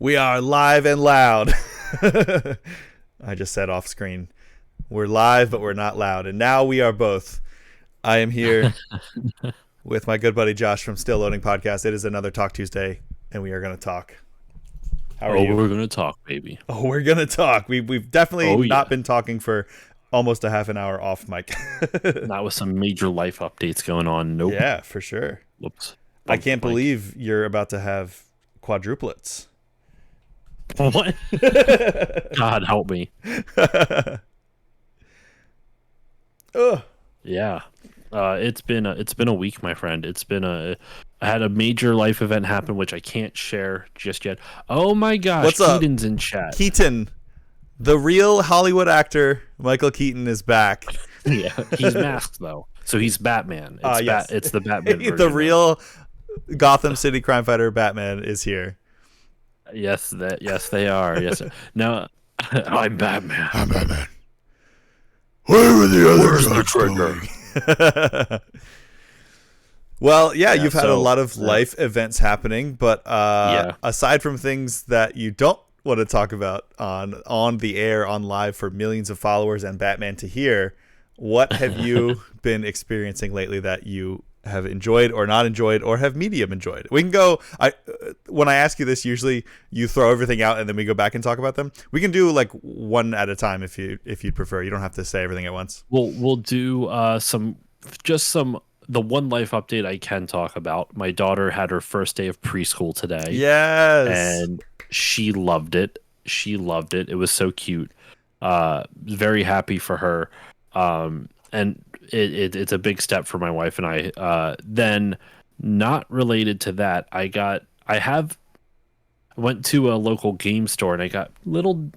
We are live and loud. I just said off screen. We're live, but we're not loud. And now we are both. I am here with my good buddy Josh from Still Loading Podcast. It is another Talk Tuesday, and we are going to talk. How are you? We're going to talk, baby. Oh, we're going to talk. We've definitely not yeah. been talking for almost a half an hour off mic. Not with some major life updates going on. Nope. Yeah, for sure. Whoops. I can't believe you're about to have quadruplets. What? God help me. Ugh. Yeah. It's been a week, my friend. I had a major life event happen, which I can't share just yet. Oh my gosh. What's up? Keaton's in chat. Keaton, the real Hollywood actor, Michael Keaton, is back. Yeah. He's masked though. So he's Batman. It's yes. It's the Batman version. The real Gotham City crime fighter Batman is here. Yes, they are. Yes. Now, I'm Batman. I'm Batman. Where are the others? Where's the trigger? Well, yeah, you've had a lot of life events happening, but yeah. Aside from things that you don't want to talk about on the air, on live for millions of followers and Batman to hear, what have you been experiencing lately that you have enjoyed or not enjoyed or have medium enjoyed? We can go. When I ask you this, usually you throw everything out and then we go back and talk about them. We can do like one at a time if you'd prefer. You don't have to say everything at once. We'll do some the one life update I can talk about. My daughter had her first day of preschool today. Yes, and she loved it. It was so cute. Very happy for her. And it's a big step for my wife and I. Then, not related to that, I went to a local game store and I got little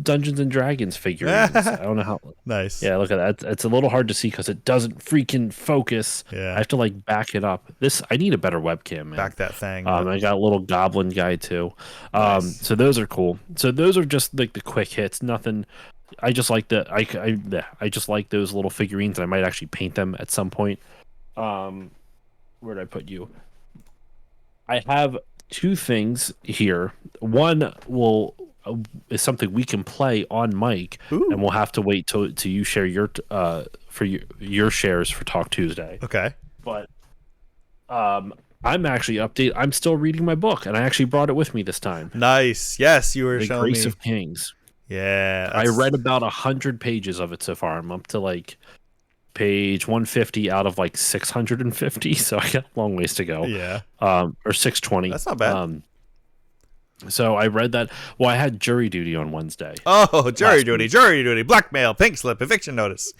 Dungeons and Dragons figurines. I don't know how. Nice. Yeah, look at that. It's a little hard to see because it doesn't freaking focus. Yeah. I have to like back it up. I need a better webcam, man. Back that thing. I got a little goblin guy too. Nice. So those are cool. So those are just like the quick hits. Nothing. I just like I just like those little figurines, and I might actually paint them at some point. Where did I put you? I have two things here. One is something we can play on mic, and we'll have to wait till you share your your shares for Talk Tuesday. Okay. But I'm actually I'm still reading my book, and I actually brought it with me this time. Nice. Yes, you were The showing Grace me. of Kings. Yeah. I read about 100 pages of it so far. I'm up to like page 150 out of like 650, so I got a long ways to go. Yeah. Or 620. That's not bad. So I read that. Well, I had jury duty on Wednesday. Oh, jury duty, blackmail, pink slip, eviction notice.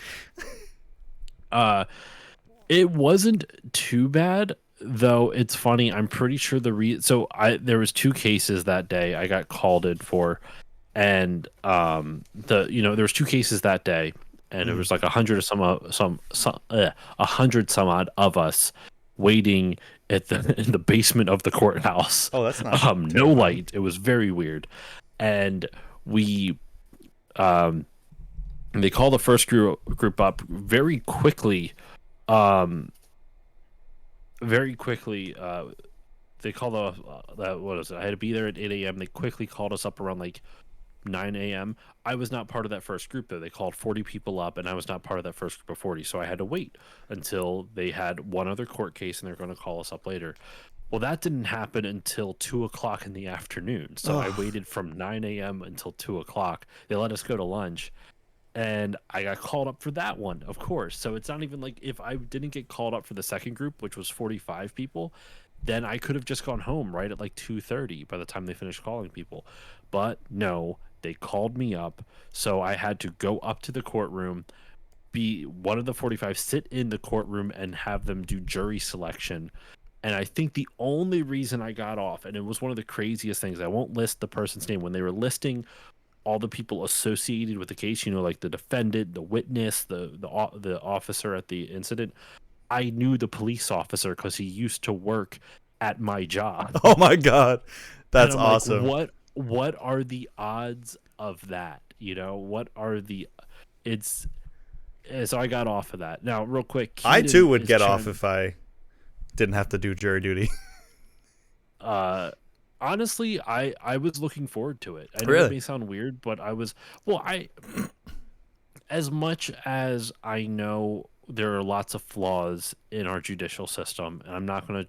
It wasn't too bad, though. It's funny. I'm pretty sure there was two cases that day I got called in for, and there was two cases that day, and it was like 100 or some 100 some odd of us waiting in the basement of the courthouse. Oh, that's not no light. It was very weird, and we they call the first group up very quickly. Very quickly. They call what is it? I had to be there at 8 a.m. They quickly called us up around like 9 a.m. I was not part of that first group though. They called 40 people up, and I was not part of that first group of 40. So I had to wait until they had one other court case, and they're going to call us up later. Well, that didn't happen until 2 o'clock in the afternoon. So I waited from 9 a.m. until 2 o'clock. They let us go to lunch, and I got called up for that one, of course. So it's not even like if I didn't get called up for the second group, which was 45 people, then I could have just gone home right at like 2:30 by the time they finished calling people. But no, they called me up, so I had to go up to the courtroom, be one of the 45, sit in the courtroom, and have them do jury selection. And I think the only reason I got off, and it was one of the craziest things, I won't list the person's name, when they were listing all the people associated with the case, like the defendant, the witness, the officer at the incident, I knew the police officer because he used to work at my job. Oh my God. That's awesome. Like, what are the odds of that? What are the so I got off of that. Now, real quick, I too would get off if I didn't have to do jury duty. honestly, I was looking forward to it. I know it Really? may sound weird, but I was well, I as much as I know there are lots of flaws in our judicial system, and I'm not going to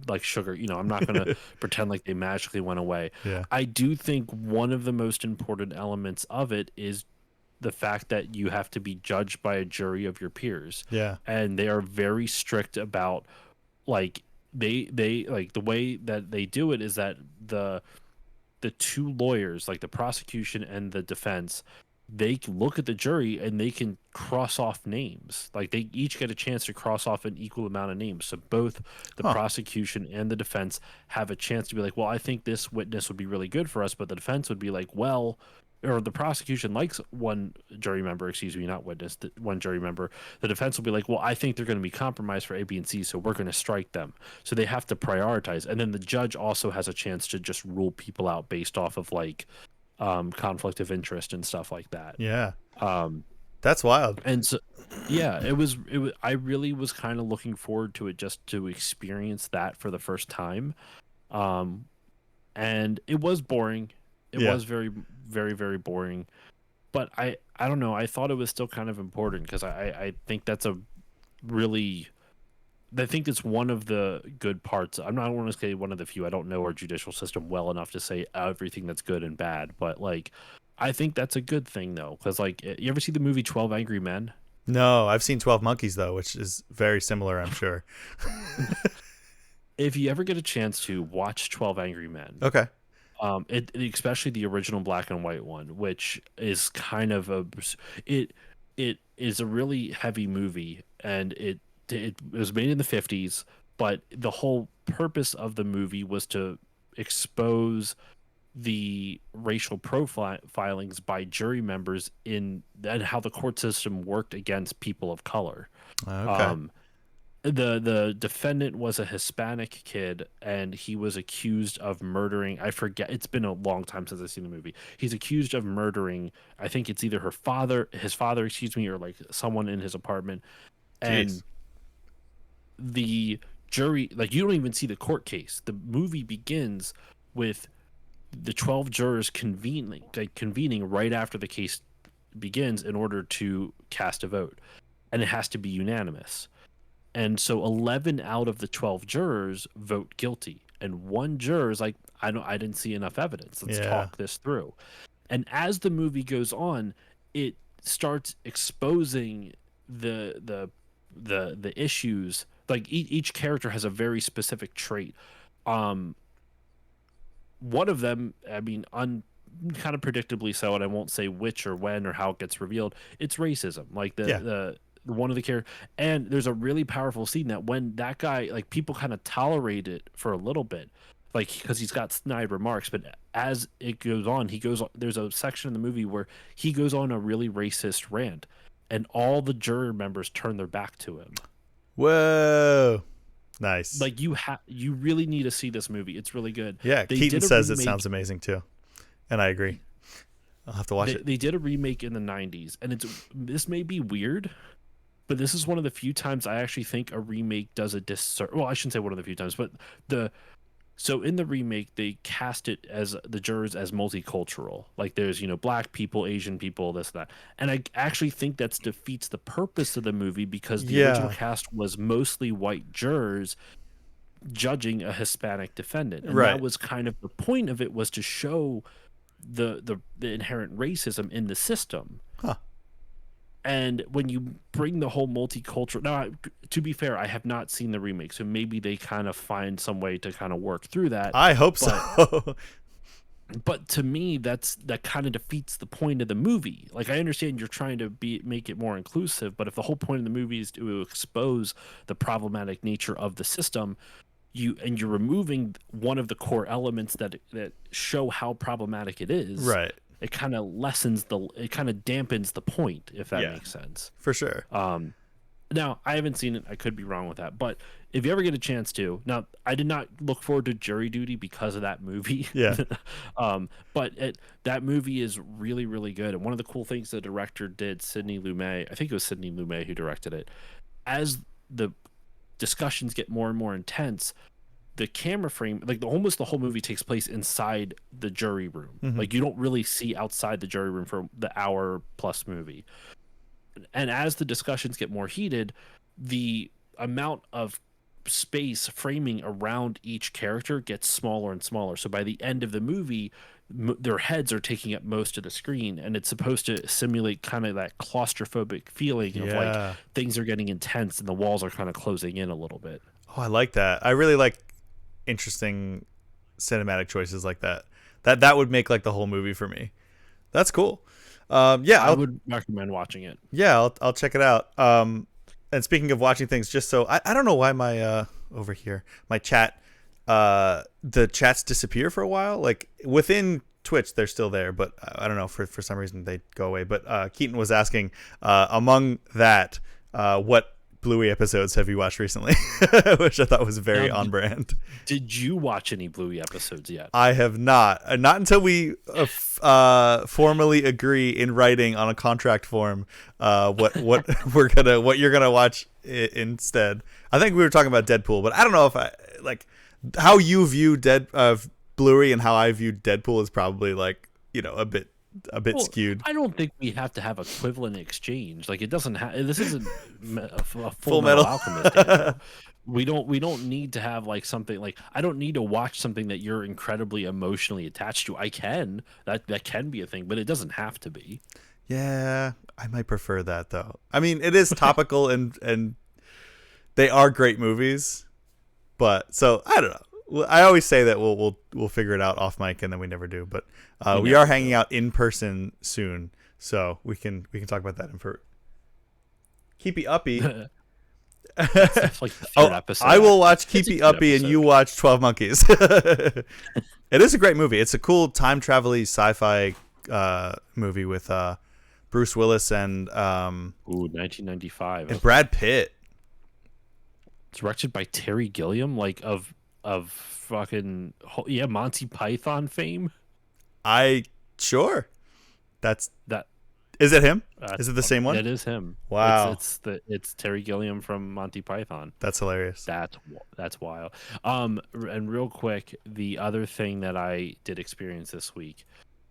like sugar, I'm not going to pretend like they magically went away. Yeah. I do think one of the most important elements of it is the fact that you have to be judged by a jury of your peers, Yeah. and they are very strict about like they like the way that they do it is that the two lawyers, like the prosecution and the defense, they can look at the jury and they can cross off names. Like they each get a chance to cross off an equal amount of names. So both the Huh. prosecution and the defense have a chance to be like, well, I think this witness would be really good for us, but the defense would be like, well, or the prosecution likes one jury member, excuse me, not witness, one jury member. The defense will be like, well, I think they're going to be compromised for A, B, and C, so we're going to strike them. So they have to prioritize. And then the judge also has a chance to just rule people out based off of like conflict of interest and stuff like that. Yeah. Um, That's wild. and so, yeah, it was. I really was kind of looking forward to it just to experience that for the first time. Um, and it was boring. It Yeah. was very, very, very boring. But I don't know. I thought it was still kind of important because I think that's a really I think it's one of the good parts. I'm not want to say one of the few. I don't know our judicial system well enough to say everything that's good and bad, but like I think that's a good thing though, because like you ever see the movie 12 Angry Men? No, I've seen 12 Monkeys though, which is very similar, I'm sure. If you ever get a chance to watch 12 Angry Men, Okay. especially the original black and white one, which is kind of it it is a really heavy movie, and it was made in the 50s, but the whole purpose of the movie was to expose the racial profilings by jury members in and how the court system worked against people of color. Okay. Um, the defendant was a Hispanic kid, and he was accused of murdering. I forget. It's been a long time since I've seen the movie. He's accused of murdering. I think it's either his father, excuse me, or like someone in his apartment. And Jeez. the jury, like you don't even see the court case. The movie begins with the 12 jurors convening right after the case begins in order to cast a vote, and it has to be unanimous. And so 11 out of the 12 jurors vote guilty, and one juror is like, I didn't see enough evidence. Let's Yeah. talk this through. And as the movie goes on, it starts exposing the issues. Like each character has a very specific trait. Um, One of them, I mean, kind of predictably so, and I won't say which or when or how it gets revealed. It's racism. Like Yeah. the one of the character, and there's a really powerful scene that when that guy, like people kind of tolerate it for a little bit, like because he's got snide remarks, but as it goes on, he goes on. There's a section in the movie where he goes on a really racist rant, and all the juror members turn their back to him. Whoa. Nice. Like you really need to see this movie. It's really good. Yeah, They Keaton did a says it remake. sounds amazing too. And I agree. I'll have to watch They, it. they did a remake in the 90s, and this may be weird, but this is one of the few times I actually think a remake does a disservice. Well, I shouldn't say one of the few times, but so in the remake they cast it as the jurors as multicultural. Like there's black people, Asian people, this that, and I actually think that defeats the purpose of the movie because the original Yeah. cast was mostly white jurors judging a Hispanic defendant, and Right. that was kind of the point of it, was to show the inherent racism in the system. Huh. And when you bring the whole multicultural, now to be fair, I have not seen the remake, so maybe they kind of find some way to kind of work through that. I hope so. But to me, that kind of defeats the point of the movie. Like I understand you're trying to make it more inclusive, but if the whole point of the movie is to expose the problematic nature of the system, you're removing one of the core elements that show how problematic it is. Right. It kind of it kind of dampens the point, if that Yeah. makes sense. For sure. Now I haven't seen it. I could be wrong with that, but if you ever get a chance to, now I did not look forward to Jury Duty because of that movie. Yeah. But that movie is really, really good. And one of the cool things the director did, Sidney Lumet, I think it was Sidney Lumet who directed it. As the discussions get more and more intense, the camera frame, like almost the whole movie takes place inside the jury room. Like you don't really see outside the jury room for the hour plus movie. And as the discussions get more heated, the amount of space framing around each character gets smaller and smaller. So by the end of the movie, their heads are taking up most of the screen, and it's supposed to simulate kind of that claustrophobic feeling of like things are getting intense and the walls are kind of closing in a little bit. Oh, I like that. I really like interesting cinematic choices like that. That would make like the whole movie for me. That's cool. I would recommend watching it. Yeah, I'll check it out. And speaking of watching things, just so I don't know why my over here my chat the chats disappear for a while. Like within Twitch, they're still there, but I don't know for some reason they go away. But Keaton was asking among that what Bluey episodes have you watched recently, which I thought was very on brand. Did you watch any Bluey episodes yet? I have not. Not until we formally agree in writing on a contract form what you're gonna watch instead. I think we were talking about Deadpool, but I don't know if I like how you view Bluey and how I view Deadpool is probably like a bit skewed. I don't think we have to have equivalent exchange. Like it doesn't have. This isn't a Full Metal Alchemist. We don't need to have like something like I don't need to watch something that you're incredibly emotionally attached to. I can that can be a thing, but it doesn't have to be. Yeah, I might prefer that though. I mean, it is topical and they are great movies, but so I don't know. I always say that we'll figure it out off mic, and then we never do. But we are hanging out in person soon, so we can talk about that in for Keepy Uppy. That's like the third episode. I will watch Keepy Uppy, and you watch 12 Monkeys. It is a great movie. It's a cool time travel-y sci-fi movie with Bruce Willis and 1995 and Brad Pitt. It's directed by Terry Gilliam, like of fucking Monty Python fame. Sure. That's that. Is it him? Is it the same one? It is him. Wow. It's Terry Gilliam from Monty Python. That's hilarious. That's wild. And real quick, the other thing that I did experience this week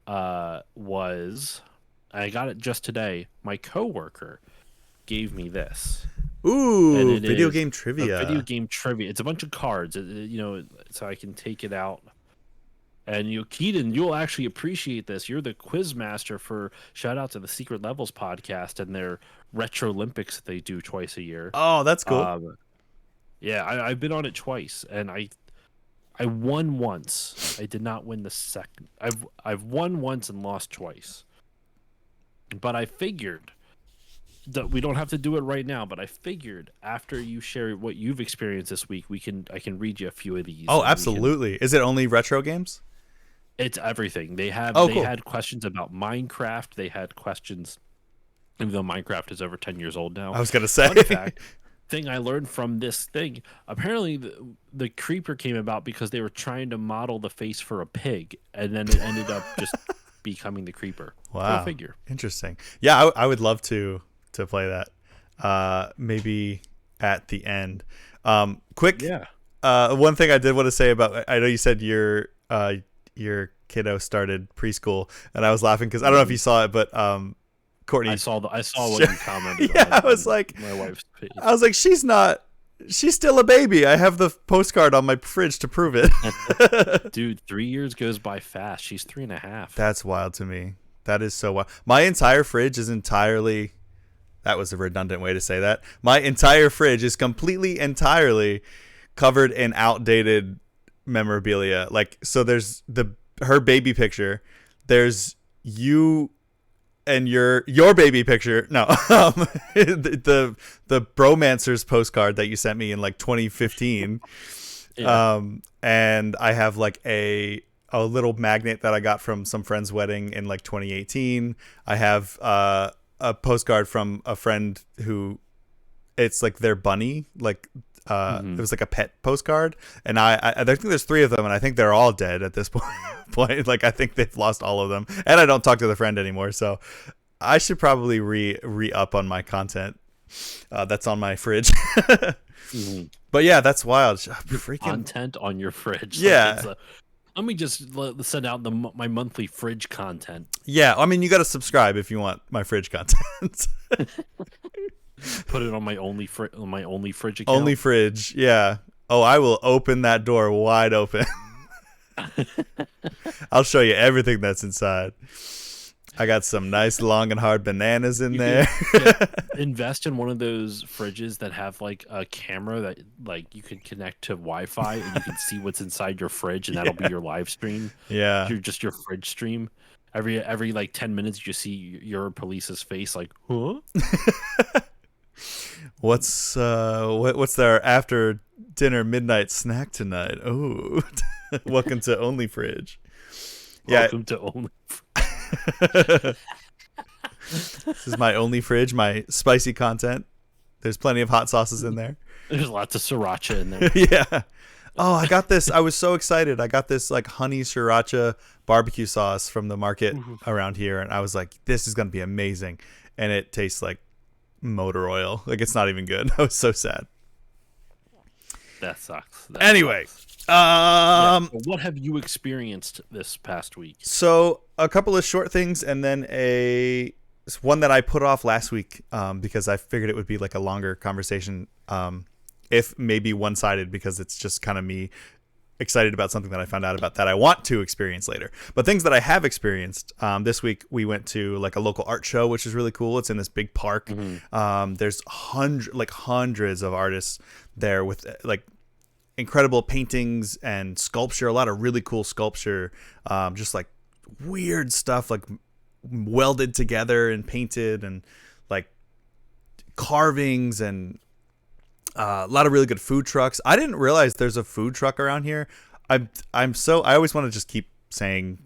was I got it just today. My coworker gave me this. Ooh, video game trivia. Video game trivia. It's a bunch of cards, so I can take it out. And Keaton, you'll actually appreciate this. You're the quiz master for shout out to the Secret Levels podcast and their Retro Olympics that they do twice a year. Oh, that's cool. Yeah, I've been on it twice, and I won once. I did not win the second. I've won once and lost twice. But I figured that we don't have to do it right now, but I figured after you share what you've experienced this week, I can read you a few of these. Oh, absolutely. Is it only retro games? It's everything. They have cool. had questions about Minecraft. They had questions, even though Minecraft is over 10 years old now. I was going to say. Fun fact, thing I learned from this thing, apparently the creeper came about because they were trying to model the face for a pig, and then it ended up just becoming the creeper. Wow. Go figure. Interesting. Yeah, I would love to play that. Maybe at the end. Quick. Yeah. One thing I did want to say about, I know you said your kiddo started preschool, and I was laughing because I don't know if you saw it, but Courtney, I saw what you commented. Yeah, on I was like, my wife's page. I was like, she's still a baby. I have the postcard on my fridge to prove it. Dude, 3 years goes by fast. She's 3.5. That's wild to me. That is so wild. My entire fridge is entirely. That was a redundant way to say that. My entire fridge is entirely covered in outdated memorabilia. Like, so there's her baby picture. There's you and your baby picture. No, the Bromancers postcard that you sent me in like 2015. Yeah. And I have like a little magnet that I got from some friend's wedding in like 2018. I have a postcard from a friend who it's like their bunny, like it was like a pet postcard, and I think there's 3 of them, and I think they're all dead at this point. Like I think they've lost all of them, and I don't talk to the friend anymore, so I should probably re up on my content that's on my fridge. But yeah, that's wild. Freaking Content on your fridge. Yeah. Let me just send out my monthly fridge content. Yeah, I mean, you got to subscribe if you want my fridge content. Put it on my only fridge account. Only fridge, yeah. Oh, I will open that door wide open. I'll show you everything that's inside. I got some nice long and hard bananas in there. Invest in one of those fridges that have like a camera that like you can connect to Wi-Fi and you can see what's inside your fridge, and that'll be your live stream. Yeah, your fridge stream. Every like 10 minutes, you see your police's face, like, huh? What's their after dinner midnight snack tonight? Oh, welcome to Only Fridge. Welcome to Only. This is my Only Fridge, my spicy content. There's plenty of hot sauces in there. There's lots of sriracha in there. Yeah. Oh, I got this. I was so excited. I got this like honey sriracha barbecue sauce from the market around here, and I was like, this is gonna be amazing. And it tastes like motor oil. Like, it's not even good. I was so sad. That sucks. Anyway, what have you experienced this past week? So a couple of short things, and then one that I put off last week because I figured it would be like a longer conversation, if maybe one-sided, because it's just kind of me excited about something that I found out about that I want to experience later. But things that I have experienced this week, we went to like a local art show, which is really cool. It's in this big park. There's hundreds of artists there with like incredible paintings and sculpture, a lot of really cool sculpture, just like weird stuff like welded together and painted, and like carvings, and a lot of really good food trucks. I didn't realize there's a food truck around here. I always want to just keep saying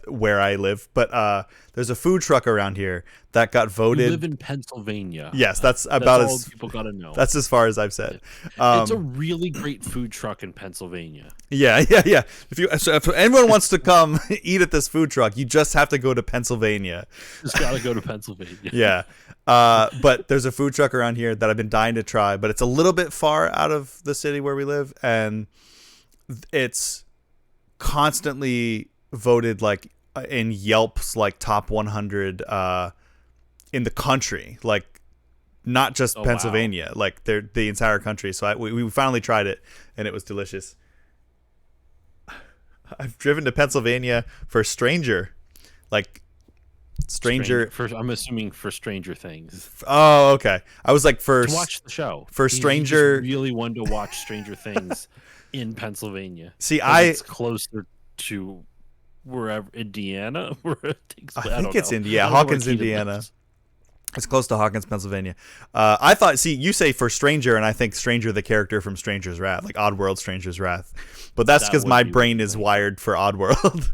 where I live, but there's a food truck around here that got voted. You live in Pennsylvania. Yes, that's about all as people gotta know. That's as far as I've said. It's a really great food truck in Pennsylvania. Yeah. If anyone wants to come eat at this food truck, you just have to go to Pennsylvania. Just gotta go to Pennsylvania. Yeah. But there's a food truck around here that I've been dying to try, but it's a little bit far out of the city where we live, and it's constantly voted like in Yelp's like top 100 in the country, like not just Pennsylvania, like the entire country. So we finally tried it, and it was delicious. I've driven to Pennsylvania for Stranger, like Stranger. I'm assuming for Stranger Things. Oh, okay. I was like to watch the show for Stranger. He really wanted to watch Stranger Things in Pennsylvania. See, it's closer to wherever Indiana. I think it's Indiana, Hawkins, Indiana. It's close to Hawkins, Pennsylvania. I thought. See, you say for Stranger, and I think Stranger, the character from Stranger's Wrath, like Oddworld, Stranger's Wrath. But that's because my brain is wired for Oddworld.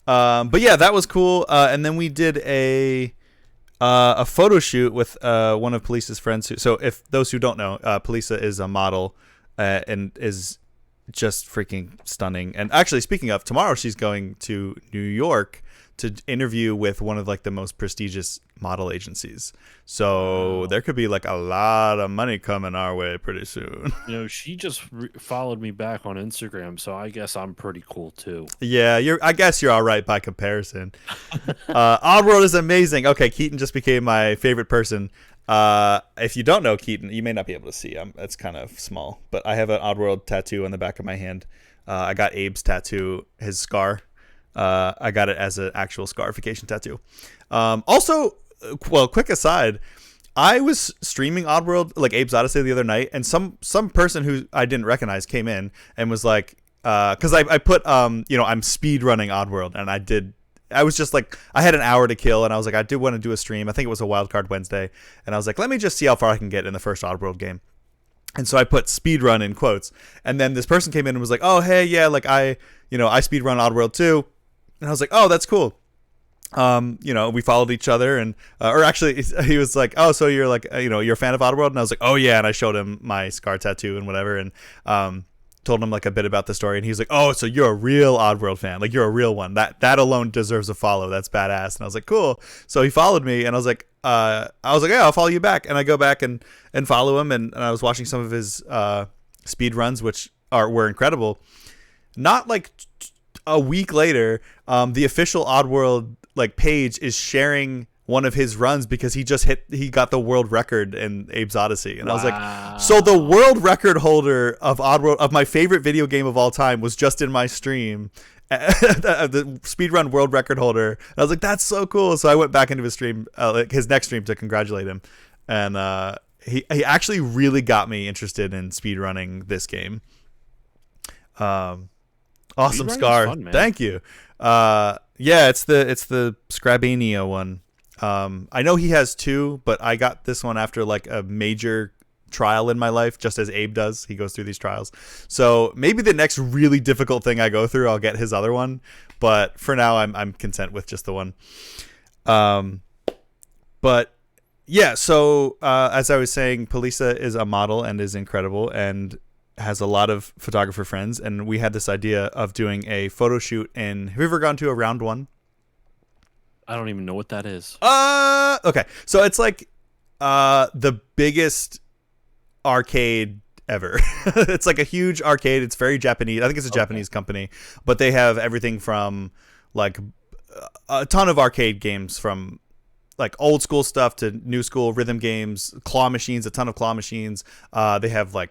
But yeah, that was cool. And then we did a photo shoot with one of Police's friends. So if those who don't know, Polisa is a model and is just freaking stunning. And actually, speaking of, tomorrow she's going to New York to interview with one of like the most prestigious model agencies. So there could be like a lot of money coming our way pretty soon. She just followed me back on Instagram, so I guess I'm pretty cool too. Yeah, I guess you're all right by comparison. Oddworld is amazing. Okay, Keaton just became my favorite person. If you don't know Keaton, you may not be able to see. It's kind of small, but I have an Oddworld tattoo on the back of my hand. I got Abe's tattoo, his scar. I got it as an actual scarification tattoo. Also, well, quick aside, I was streaming Oddworld, like Abe's Odyssey, the other night, and some person who I didn't recognize came in and was like, because I put, I'm speed running Oddworld, and I was just like, I had an hour to kill, and I was like, I do want to do a stream. I think it was a Wildcard Wednesday, and I was like, let me just see how far I can get in the first Oddworld game. And so I put speedrun in quotes, and then this person came in and was like, oh, hey, yeah, like I speedrun Oddworld too. And I was like, oh, that's cool. We followed each other, and or actually he was like, oh, so you're like, you're a fan of Oddworld? And I was like, oh yeah. And I showed him my scar tattoo and whatever. And told him like a bit about the story, and he's like, "Oh, so you're a real Oddworld fan? Like you're a real one? That alone deserves a follow. That's badass." And I was like, "Cool." So he followed me, and I was like, "Yeah, I'll follow you back." And I go back and follow him, and I was watching some of his speed runs, which were incredible. Not like a week later, the official Oddworld like page is sharing one of his runs because he got the world record in Abe's Odyssey. And I was like, so the world record holder of Oddworld, of my favorite video game of all time, was just in my stream. The speedrun world record holder. And I was like, that's so cool. So I went back into his stream, like his next stream, to congratulate him. And he actually really got me interested in speedrunning this game. Awesome, Scar. Fun, thank you. Yeah, it's the Scrabania one. I know he has two, but I got this one after like a major trial in my life, just as Abe does. He goes through these trials. So maybe the next really difficult thing I go through, I'll get his other one. But for now, I'm content with just the one. But yeah, so as I was saying, Polisa is a model and is incredible and has a lot of photographer friends. And we had this idea of doing a photo shoot in. Have you ever gone to a Round One? I don't even know what that is. Okay. So it's like the biggest arcade ever. It's like a huge arcade. It's very Japanese. I think it's a Japanese company, but they have everything from like a ton of arcade games, from like old school stuff to new school rhythm games, claw machines, a ton of claw machines. They have like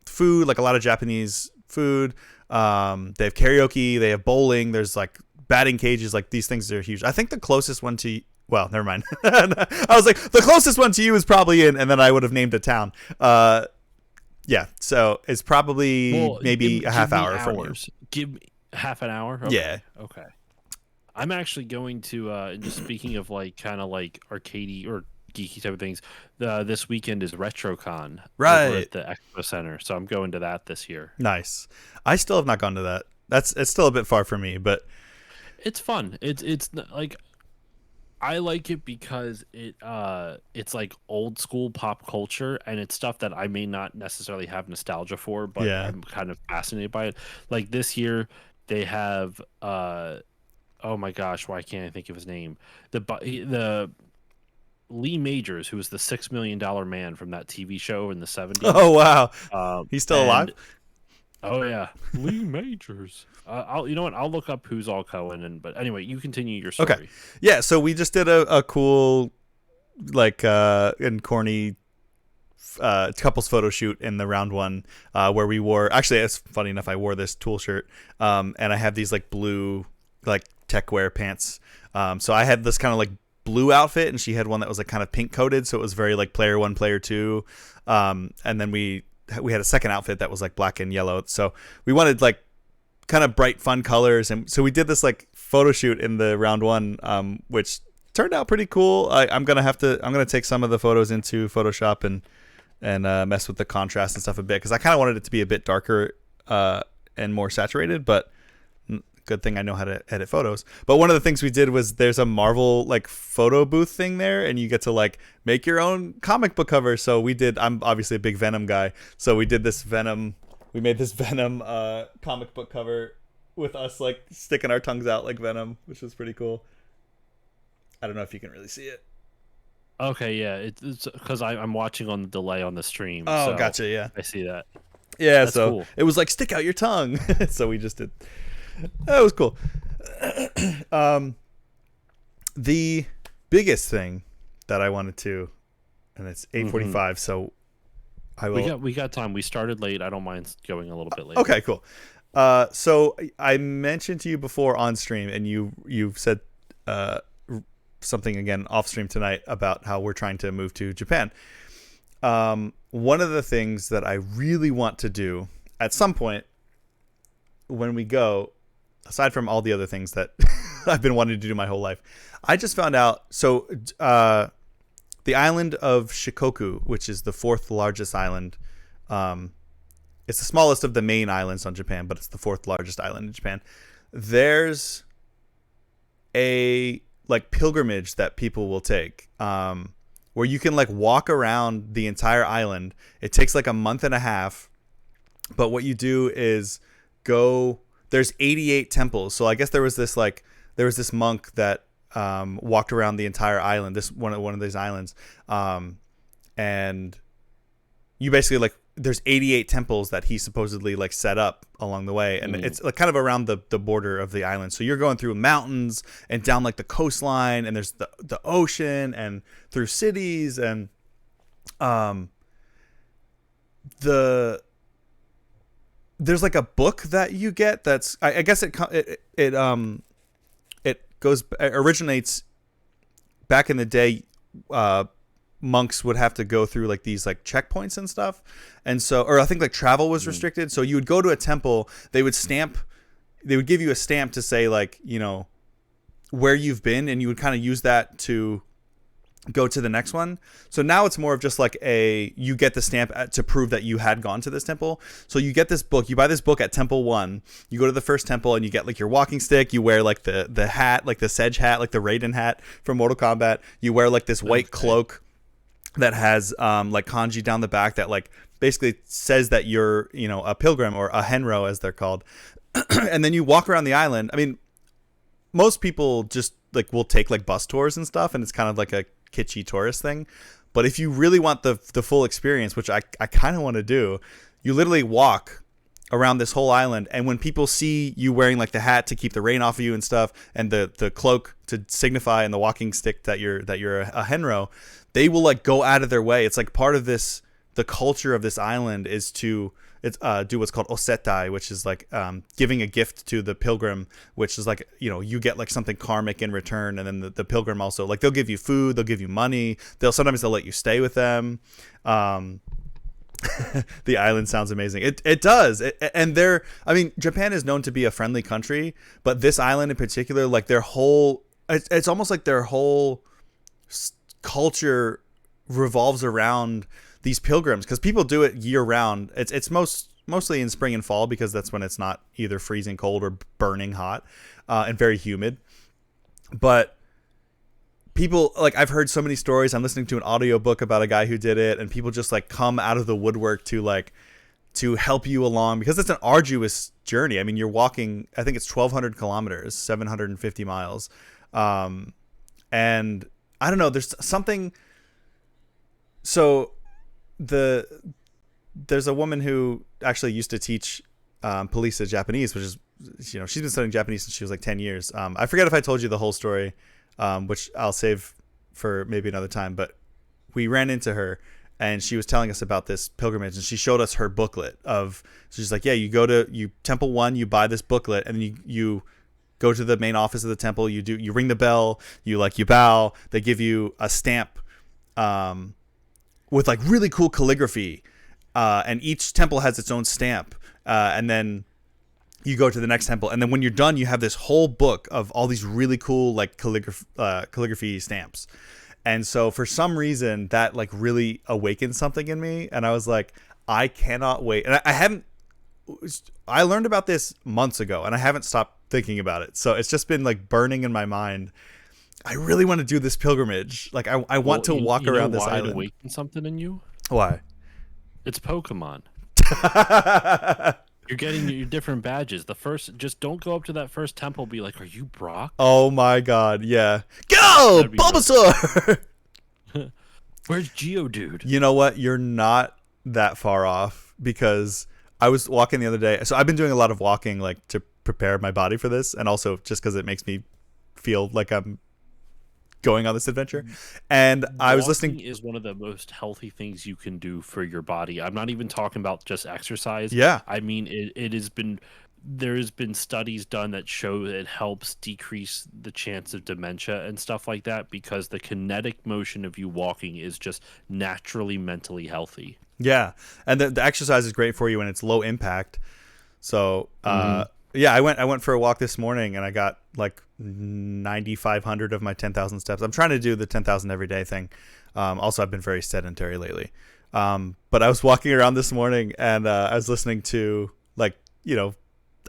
food, like a lot of Japanese food. They have karaoke, they have bowling, there's like batting cages. Like these things are huge. I think the closest one to, well, never mind. I was like, the closest one to you is probably in, and then I would have named a town. Yeah, so it's probably maybe a half hour from you. Give me half an hour? Okay. Yeah. Okay. I'm actually going to, just speaking of like kind of like arcadey or geeky type of things, this weekend is RetroCon over at the Expo Center, so I'm going to that this year. Nice. I still have not gone to that. It's still a bit far for me, but it's fun. It's like, I like it because it's like old school pop culture, and it's stuff that I may not necessarily have nostalgia for, but yeah, I'm kind of fascinated by it. Like this year they have oh my gosh, why can't I think of his name? The Lee Majors, who was the $6 Million Man from that TV show in the 70s. Oh wow, he's still alive. Oh yeah, Lee Majors. You know what? I'll look up who's all Cohen. But anyway, you continue your story. Okay. Yeah. So we just did a cool, like, and corny couples photo shoot in the Round One, where we wore. Actually, it's funny enough. I wore this Tool shirt, and I have these like blue, like tech wear pants. So I had this kind of like blue outfit, and she had one that was like kind of pink coated, so it was very like player one, player two. And then we had a second outfit that was like black and yellow. So we wanted like kind of bright, fun colors, and so we did this like photo shoot in the Round One, which turned out pretty cool. I'm gonna take some of the photos into Photoshop and mess with the contrast and stuff a bit, because I kind of wanted it to be a bit darker and more saturated, but good thing I know how to edit photos. But one of the things we did was there's a Marvel like photo booth thing there, and you get to like make your own comic book cover. So I'm obviously a big Venom guy, so we made this Venom comic book cover with us like sticking our tongues out like Venom, which was pretty cool. I don't know if you can really see it. Okay, yeah, it's because I'm watching on the delay on the stream. Oh, so gotcha. Yeah, I see that. Yeah, that's so cool. It was like stick out your tongue. So we just did. That was cool. The biggest thing that I wanted to, and it's 8:45, so I will. We got time. We started late. I don't mind going a little bit later. Okay, cool. So I mentioned to you before on stream, and you said something again off stream tonight about how we're trying to move to Japan. One of the things that I really want to do at some point when we go, aside from all the other things that I've been wanting to do my whole life, I just found out. So the island of Shikoku, which is the fourth largest island, it's the smallest of the main islands on Japan, but it's the fourth largest island in Japan. There's a like pilgrimage that people will take, where you can like walk around the entire island. It takes like a month and a half, But what you do is go. There's 88 temples. So I guess there was this monk that walked around the entire island. This one of these islands, and you basically like there's 88 temples that he supposedly like set up along the way, and it's like kind of around the border of the island. So you're going through mountains and down like the coastline, and there's the ocean and through cities, and there's like a book that you get that's I guess it originates back in the day. Monks would have to go through like these like checkpoints and stuff, and so, or I think like travel was restricted, so you would go to a temple, they would give you a stamp to say like, you know, where you've been, and you would kind of use that to go to the next one. So now it's more of just like you get the stamp to prove that you had gone to this temple. So you get this book, you buy this book at Temple 1, you go to the first temple, and you get like your walking stick, you wear like the hat, like the Sedge hat, like the Raiden hat from Mortal Kombat, you wear like this white cloak that has like kanji down the back that like basically says that you're, you know, a pilgrim, or a henro as they're called. And then you walk around the island. I mean, most people just like will take like bus tours and stuff, and it's kind of like a kitschy tourist thing. But if you really want the full experience, which I kind of want to do, you literally walk around this whole island, and when people see you wearing like the hat to keep the rain off of you and stuff, and the cloak to signify, and the walking stick that you're a henro, they will like go out of their way. It's like part of this, the culture of this island is to do what's called osetai, which is like giving a gift to the pilgrim, which is like, you know, you get like something karmic in return, and then the pilgrim also, like, they'll give you food, they'll give you money, they'll let you stay with them. The island sounds amazing. It does. And I mean, Japan is known to be a friendly country, but this island in particular, like it's almost like their whole culture revolves around these pilgrims, because people do it year round. It's mostly in spring and fall, because that's when it's not either freezing cold or burning hot, and very humid. But people, like, I've heard so many stories. I'm listening to an audiobook about a guy who did it, and people just like come out of the woodwork to help you along, because it's an arduous journey. I mean, you're walking, I think it's 1,200 kilometers, 750 miles. And I don't know, there's something. So there's a woman who actually used to teach police Japanese, which is, you know, she's been studying Japanese since she was like 10 years. I forget if I told you the whole story, which I'll save for maybe another time, but we ran into her, and she was telling us about this pilgrimage, and she showed us her booklet so she's like, yeah, you go to Temple 1, you buy this booklet, and then you go to the main office of the temple, you ring the bell, you bow, they give you a stamp with like really cool calligraphy, and each temple has its own stamp, and then you go to the next temple, and then when you're done, you have this whole book of all these really cool like calligraphy stamps. And so for some reason that like really awakened something in me, and I was like, I cannot wait. And I learned about this months ago, and I haven't stopped thinking about it. So it's just been like burning in my mind. I really want to do this pilgrimage. Like I want to walk around this island. It awakened something in you? Why? It's Pokemon. You're getting your different badges. Just don't go up to that first temple and be like, are you Brock? Oh my god, yeah. Go! Bulbasaur! Where's Geodude? You know what? You're not that far off, because I was walking the other day. So I've been doing a lot of walking, like, to prepare my body for this, and also just because it makes me feel like I'm going on this adventure. And I was listening. Is one of the most healthy things you can do for your body. I'm not even talking about just exercise. Yeah, I mean, there's been studies done that show it helps decrease the chance of dementia and stuff like that, because the kinetic motion of you walking is just naturally mentally healthy. Yeah, and the exercise is great for you, and it's low impact. So yeah, I went for a walk this morning, and I got like 9,500 of my 10,000 steps. I'm trying to do the 10,000 every day thing. Also, I've been very sedentary lately. But I was walking around this morning, and I was listening to, like, you know,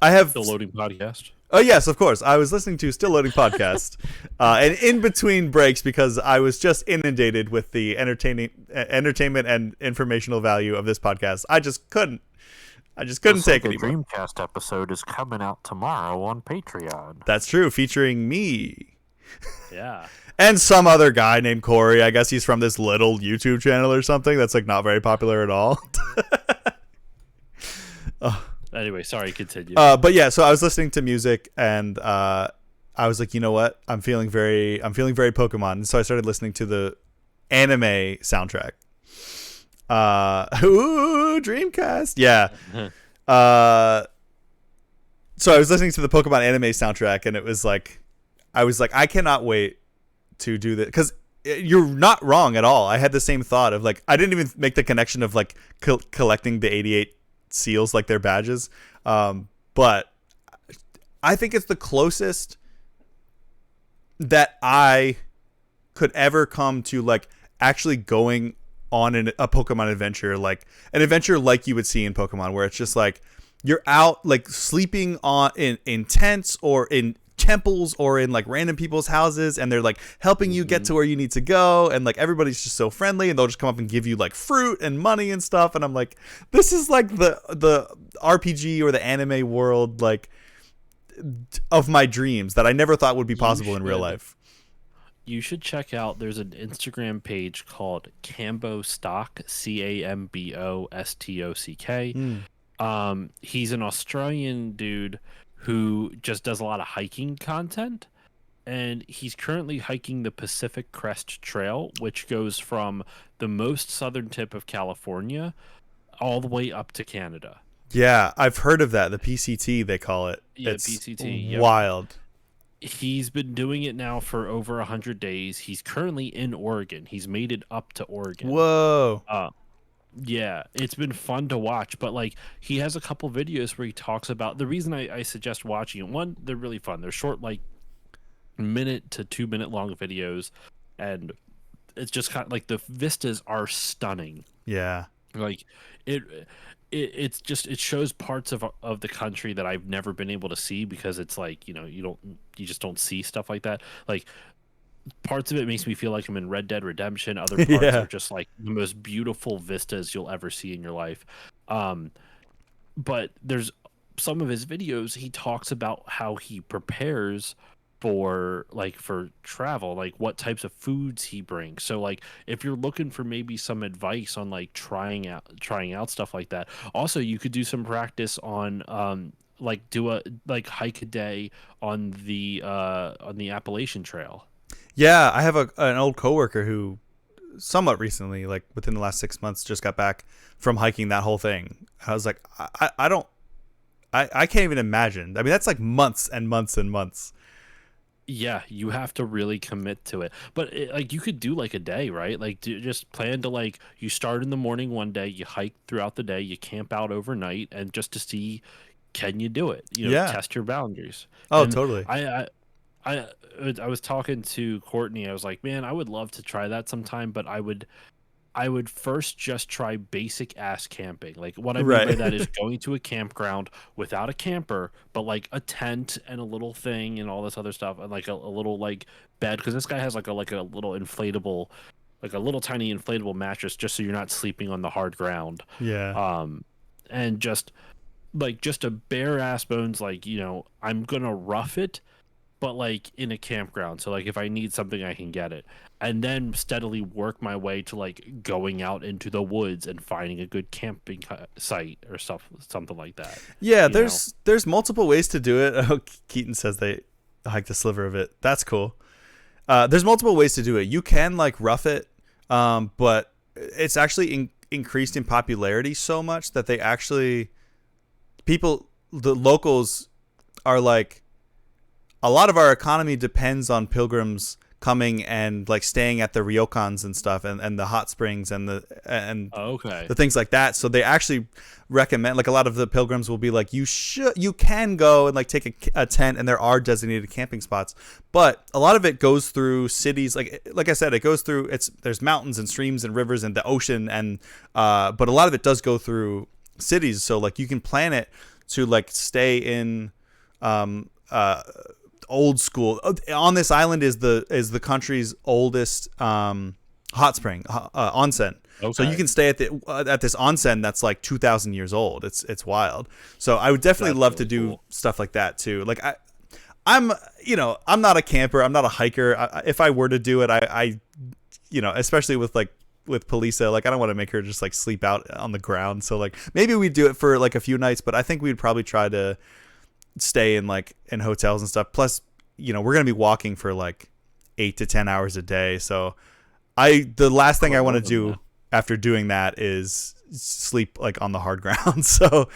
I have Still Loading podcast. Oh yes, of course. I was listening to Still Loading podcast, and in between breaks, because I was just inundated with the entertainment and informational value of this podcast, I just couldn't I just couldn't take it The anymore. Dreamcast episode is coming out tomorrow on Patreon. That's true, featuring me. Yeah. And some other guy named Corey. I guess he's from this little YouTube channel or something that's like not very popular at all. Anyway, sorry, continue. But yeah, so I was listening to music and I was like, you know what? I'm feeling very Pokemon. And so I started listening to the anime soundtrack. Dreamcast. Yeah. So I was listening to the Pokemon anime soundtrack and it was like, I was like, I cannot wait to do this, because you're not wrong at all. I had the same thought of like, I didn't even make the connection of like collecting the 88 seals like their badges, but I think it's the closest that I could ever come to like actually going on a Pokemon adventure, like an adventure like you would see in Pokemon, where it's just like you're out like sleeping on in tents or in temples or in like random people's houses, and they're like helping you get to where you need to go, and like everybody's just so friendly, and they'll just come up and give you like fruit and money and stuff, and I'm like, this is like the RPG or the anime world like of my dreams that I never thought would be possible in real life. You should check out, there's an Instagram page called Cambo Stock, CAMBOSTOCK. He's an Australian dude who just does a lot of hiking content, and he's currently hiking the Pacific Crest Trail, which goes from the most southern tip of California all the way up to Canada. Yeah, I've heard of that. The PCT, they call it. Yeah, it's PCT. Yep. Wild. He's been doing it now for over 100 days. He's currently in Oregon. He's made it up to Oregon. Whoa. Yeah, it's been fun to watch, but like he has a couple videos where he talks about the reason I suggest watching it. One, they're really fun. They're short, like minute to 2 minute long videos, and it's just kind of like the vistas are stunning. Yeah. Like it's just, it shows parts of the country that I've never been able to see, because it's like, you just don't see stuff like that. Like parts of it makes me feel like I'm in Red Dead Redemption. Other parts Yeah. are just like the most beautiful vistas you'll ever see in your life. But there's some of his videos, he talks about how he prepares for travel, like what types of foods he brings. So like if you're looking for maybe some advice on like trying out stuff like that, also you could do some practice on hike a day on the Appalachian Trail. Yeah, I have an old coworker who somewhat recently, like within the last 6 months, just got back from hiking that whole thing. I was like, I can't even imagine. I mean, that's like months and months and months. Yeah, you have to really commit to it. But like you could do like a day, right? Like just plan to like, you start in the morning one day, you hike throughout the day, you camp out overnight, and just to see, can you do it? Test your boundaries. Oh, And totally. I was talking to Courtney. I was like, man, I would love to try that sometime, but I would first just try basic ass camping. Like what I mean by that is going to a campground without a camper, but like a tent and a little thing and all this other stuff, and like a little like bed, because this guy has like a little inflatable, like a little tiny inflatable mattress, just so you're not sleeping on the hard ground. Yeah. And just a bare ass bones, like, I'm gonna rough it, but like in a campground. So like if I need something, I can get it, and then steadily work my way to like going out into the woods and finding a good camping site or something like that. Yeah, there's multiple ways to do it. Oh, Keaton says they hiked a sliver of it. That's cool. There's multiple ways to do it. You can like rough it, but it's actually increased in popularity so much that they actually, the locals are like, a lot of our economy depends on pilgrims coming and like staying at the ryokans and stuff, and the hot springs and the things like that. So they actually recommend, like a lot of the pilgrims will be like, you can go and like take a tent, and there are designated camping spots, but a lot of it goes through cities. Like I said, it goes through, there's mountains and streams and rivers and the ocean, and but a lot of it does go through cities. So like you can plan it to like stay in old school. On this island is the country's oldest hot spring, onsen. So you Okay. can stay at this onsen that's like 2,000 years old. It's wild. So I would definitely That's love to really do cool. stuff like that too. Like I'm I'm not a camper. I'm not a hiker. If I were to do it, I especially with Polisa, like I don't want to make her just like sleep out on the ground. So like maybe we'd do it for like a few nights, but I think we'd probably try to stay in hotels and stuff. Plus, we're gonna be walking for like 8 to 10 hours a day. So the last thing I want to do after doing that is sleep like on the hard ground. So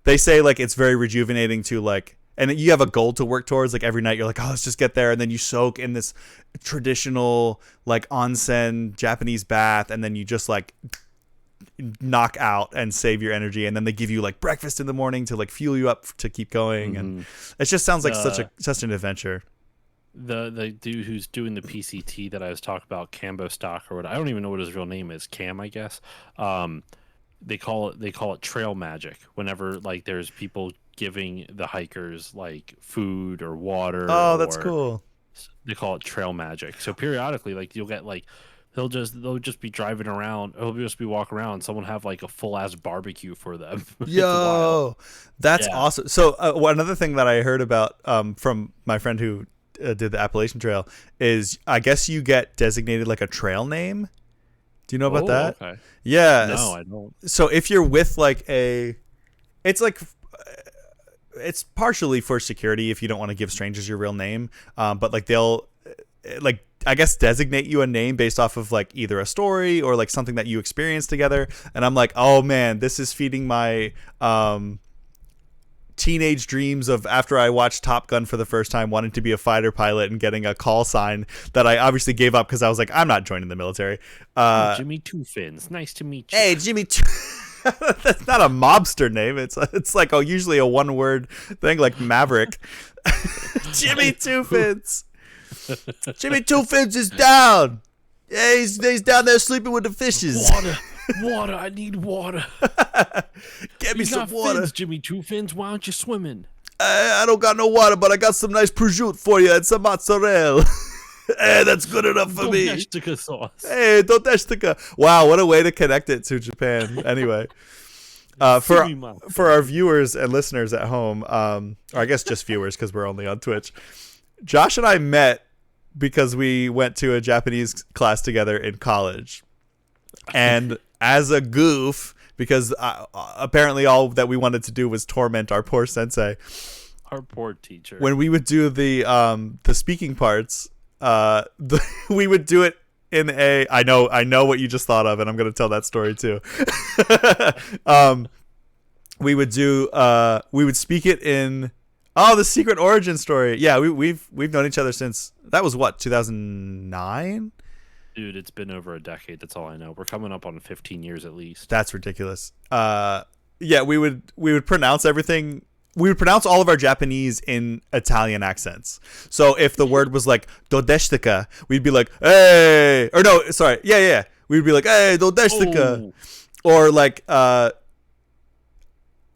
they say like it's very rejuvenating to like, and you have a goal to work towards. Like every night you're like, oh, let's just get there, and then you soak in this traditional like onsen Japanese bath, and then you just like knock out and save your energy, and then they give you like breakfast in the morning to like fuel you up to keep going, and it just sounds like such an adventure. The dude who's doing the PCT that I was talking about, Cambo Stock or what, I don't even know what his real name is, Cam, I guess. They call it trail magic whenever like there's people giving the hikers like food or water. Oh, that's or cool. They call it trail magic. So periodically, like you'll get like they'll just be driving around. He'll just be walking around. And someone have like a full ass barbecue for them. It's wild. Yo, that's Yeah. awesome. So another thing that I heard about from my friend who did the Appalachian Trail is I guess you get designated like a trail name. Do you know about that? Okay. Yeah. No, I don't. So if you're with like it's like it's partially for security if you don't want to give strangers your real name, but like they'll like I guess designate you a name based off of like either a story or like something that you experienced together. And I'm like, oh man, this is feeding my teenage dreams of after I watched Top Gun for the first time, wanting to be a fighter pilot and getting a call sign that I obviously gave up because I was like, I'm not joining the military. Jimmy Two Fins. Nice to meet you. Hey, Jimmy. That's not a mobster name. It's like usually a one word thing like Maverick. Jimmy Two Fins. Jimmy Two Fins is down. Yeah, he's down there sleeping with the fishes. Water. I need water. Get me You some got water. fins, Jimmy Two Fins. Why aren't you swimming? I don't got no water, but I got some nice prosciutto for you and some mozzarella. Hey, that's good enough for me. Domestica sauce. Hey, Doteshtika. Wow, what a way to connect it to Japan. Anyway, for our viewers and listeners at home, or I guess just viewers because we're only on Twitch, Josh and I met because we went to a Japanese class together in college. And as a goof, because apparently all that we wanted to do was torment our poor sensei, Our poor teacher. when we would do the speaking parts, we would do it in a I know what you just thought of, and I'm gonna tell that story too. We would speak it in the Secret Origin story. Yeah, we've known each other since that was what 2009. Dude, it's been over a decade. That's all I know. We're coming up on 15 years at least. That's ridiculous. Yeah, we would pronounce everything. We would pronounce all of our Japanese in Italian accents. So if the word was like dodeshtika, we'd be like, hey, or no, sorry, yeah. We'd be like, hey, dodeshtika, or like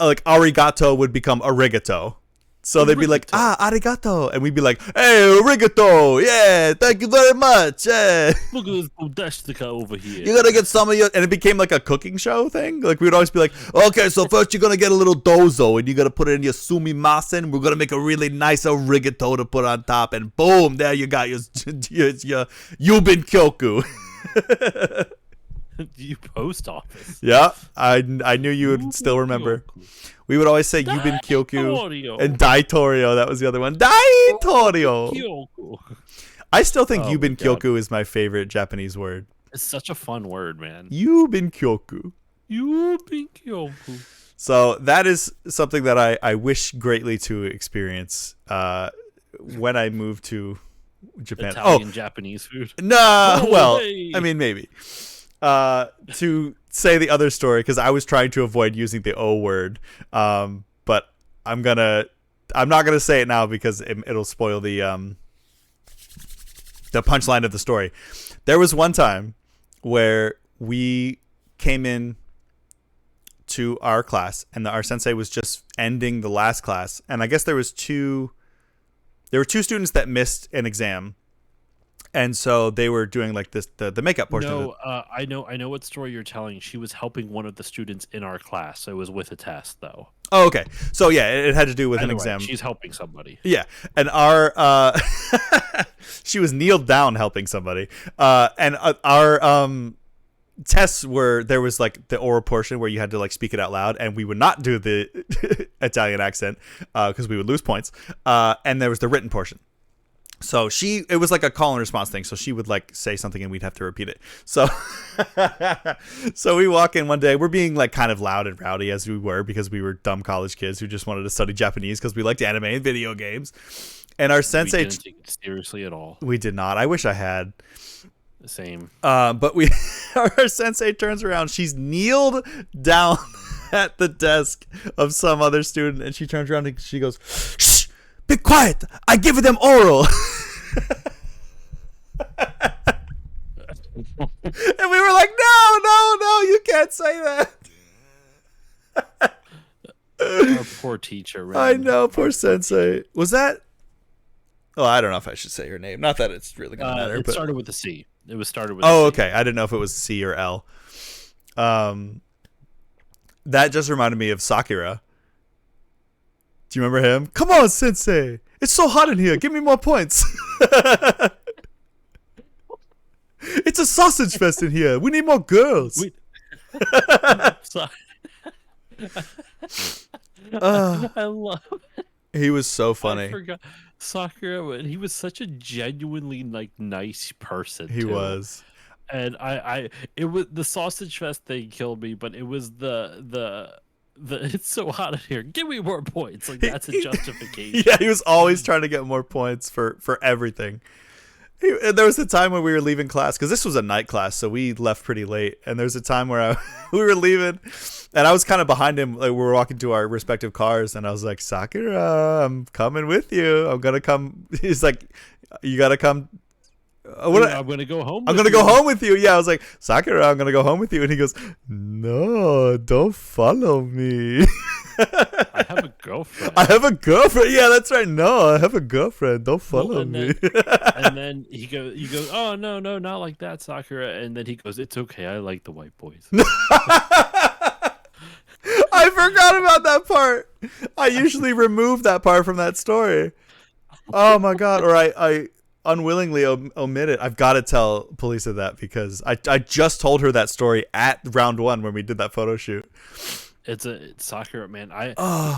arigato would become arigato. So they'd be like, arigato. And we'd be like, hey, arigato. Yeah, thank you very much. Yeah. Look at this Domestica over here. You gotta get some of your, and it became like a cooking show thing. Like we would always be like, okay, so first you're gonna get a little dozo, and you gotta put it in your sumimasen. We're gonna make a really nice arigato to put on top, and boom, there you got your Yubin Kyoku. You post office. Yeah, I knew you would still remember. We would always say Yubin Kyoku and Daitorio. That was the other one. Daitorio. Kyoku. I still think Oh, Yubin my God. Kyoku is my favorite Japanese word. It's such a fun word, man. Yubin Kyoku. Yubin Kyoku. So that is something that I wish greatly to experience when I move to Japan. Italian, Japanese food. No, well, hey. I mean, maybe. To say the other story, because I was trying to avoid using the O word, but I'm not gonna say it now because it'll spoil the punchline of the story. There was one time where we came in to our class, and our sensei was just ending the last class, and I guess there were two students that missed an exam, And so they were doing like this the makeup portion of it. No, I know what story you're telling. She was helping one of the students in our class. So it was with a test, though. Oh, okay. So yeah, it had to do with an Either way, exam. she's helping somebody. Yeah, and our she was kneeled down helping somebody, and our tests were, there was like the oral portion where you had to like speak it out loud, and we would not do the Italian accent because we would lose points, and there was the written portion. So it was like a call and response thing. So she would like say something and we'd have to repeat it. So, so we walk in one day, we're being like kind of loud and rowdy as we were because we were dumb college kids who just wanted to study Japanese because we liked anime and video games. And our sensei, we didn't take it seriously at all. We did not. I wish I had. Same. But our sensei turns around. She's kneeled down at the desk of some other student, and she turns around and she goes, "Shh, be quiet. I give them oral." And we were like, no, you can't say that. Our poor teacher. I know, poor sensei. Was that? Oh, I don't know if I should say her name. Not that it's really gonna matter. It but... started with a C. It was started with. Oh, a C. okay. I didn't know if it was C or L. That just reminded me of Sakura. Do you remember him? Come on, sensei. It's so hot in here. Give me more points. It's a sausage fest in here. We need more girls. Sorry. Uh, I love. he was so funny. I forgot Sakura. He was such a genuinely like nice person. He too. was. And it was the sausage fest thing killed me, but it was the it's so hot in here. Give me more points. Like that's a justification. Yeah, he was always trying to get more points for everything. There was a time when we were leaving class because this was a night class, so we left pretty late. And there's a time where we were leaving, and I was kind of behind him. Like we were walking to our respective cars, and I was like, "Sakura, I'm coming with you. I'm gonna come." He's like, "You gotta come." I'm gonna go home. I'm gonna go home with you. Yeah, I was like, "Sakura, I'm gonna go home with you," and he goes, "No, don't follow me." I have a girlfriend. I have a girlfriend. Yeah, that's right. No, I have a girlfriend. Don't follow me. And then you go, "Oh no, not like that, Sakura." And then he goes, "It's okay. I like the white boys." I forgot about that part. I usually remove that part from that story. Oh my god! Or I unwillingly omit it. I've got to tell Polisa that because I just told her that story at round 1 when we did that photo shoot. It's Sakura, man.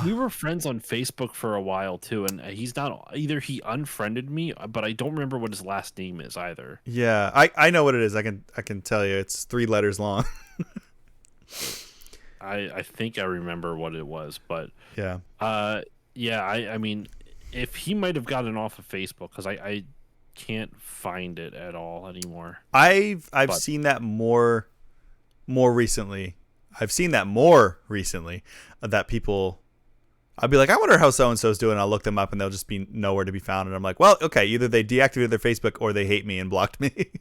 We were friends on Facebook for a while too, and he's not either. He unfriended me, but I don't remember what his last name is either. Yeah, I know what it is. I can tell you. It's 3 letters long. I think I remember what it was, but yeah. I mean, if he might have gotten off of Facebook because I can't find it at all anymore. I've seen that more recently. I've seen that more recently that people, I'll be like, I wonder how so-and-so's doing. I'll look them up and they'll just be nowhere to be found. And I'm like, well, okay, either they deactivated their Facebook or they hate me and blocked me.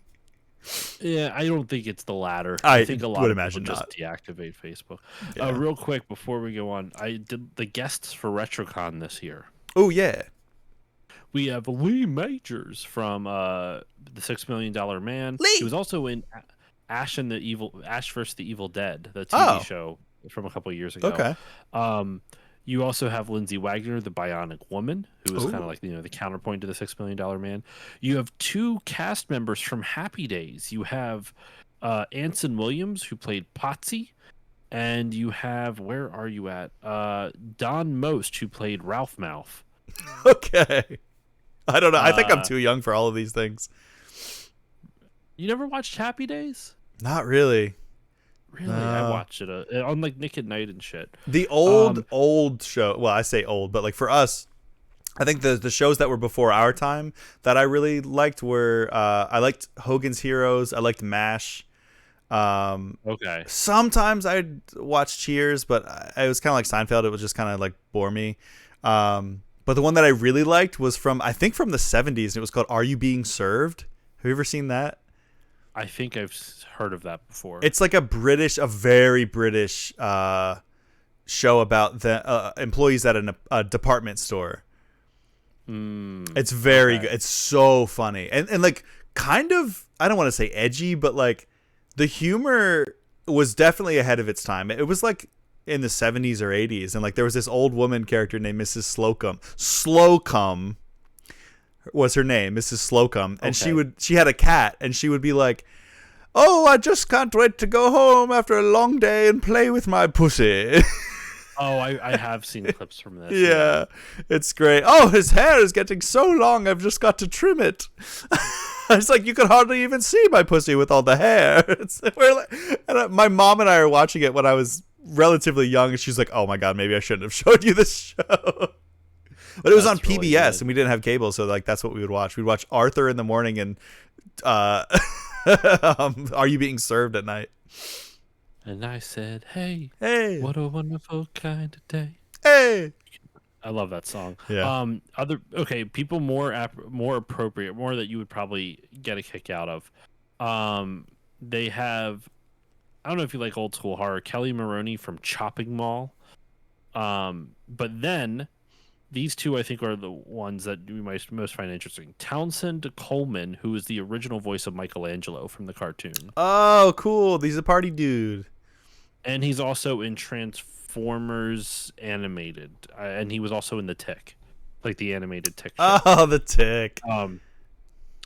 Yeah, I don't think it's the latter. I think a lot would of imagine people not. just deactivate Facebook. Yeah. Real quick before we go on, I did the guests for RetroCon this year. Oh, yeah. We have Lee Majors from the $6 Million Man. Lee! He was also in Ash vs. the Evil Dead, the TV show from a couple of years ago. Okay. You also have Lindsay Wagner, the Bionic Woman, who was Ooh. kind of like the counterpoint to the $6 Million Man. You have 2 cast members from Happy Days. You have Anson Williams, who played Potsy, and you have, where are you at? Don Most, who played Ralph Mouth. Okay. I don't know. I think I'm too young for all of these things. You never watched Happy Days? Not really. Really? I watched it on like Nick at Night and shit. The old show. Well, I say old, but like for us, I think the shows that were before our time that I really liked were I liked Hogan's Heroes. I liked MASH. Okay. Sometimes I'd watch Cheers, but it was kind of like Seinfeld. It would just kind of like bore me. But the one that I really liked was from the 70s, and it was called Are You Being Served? Have you ever seen that? I think I've heard of that before. It's like a very British show about the employees at a department store. It's very good. It's so funny and like kind of, I don't want to say edgy, but like the humor was definitely ahead of its time. It was like in the 70s or 80s, and like there was this old woman character named Mrs. Slocum was her name, Mrs. Slocum, and she had a cat, and she would be like, "Oh, I just can't wait to go home after a long day and play with my pussy." Oh, I have seen clips from this. Yeah, it's great. "Oh, his hair is getting so long, I've just got to trim it." It's like, you could hardly even see my pussy with all the hair. My mom and I are watching it when I was relatively young, and she's like, "Oh my god, maybe I shouldn't have showed you this show." But it was on PBS, really, and we didn't have cable, so like that's what we would watch. We'd watch Arthur in the morning and Are You Being Served at night. And I said, hey, what a wonderful kind of day. Hey. I love that song. Yeah. People more appropriate, more that you would probably get a kick out of. They have, I don't know if you like old school horror, Kelly Maroney from Chopping Mall. But then these two, I think, are the ones that we might most find interesting. Townsend Coleman, who is the original voice of Michelangelo from the cartoon. Oh, cool. He's a party dude. And he's also in Transformers Animated. And he was also in The Tick, like the animated Tick show. Oh, The Tick. And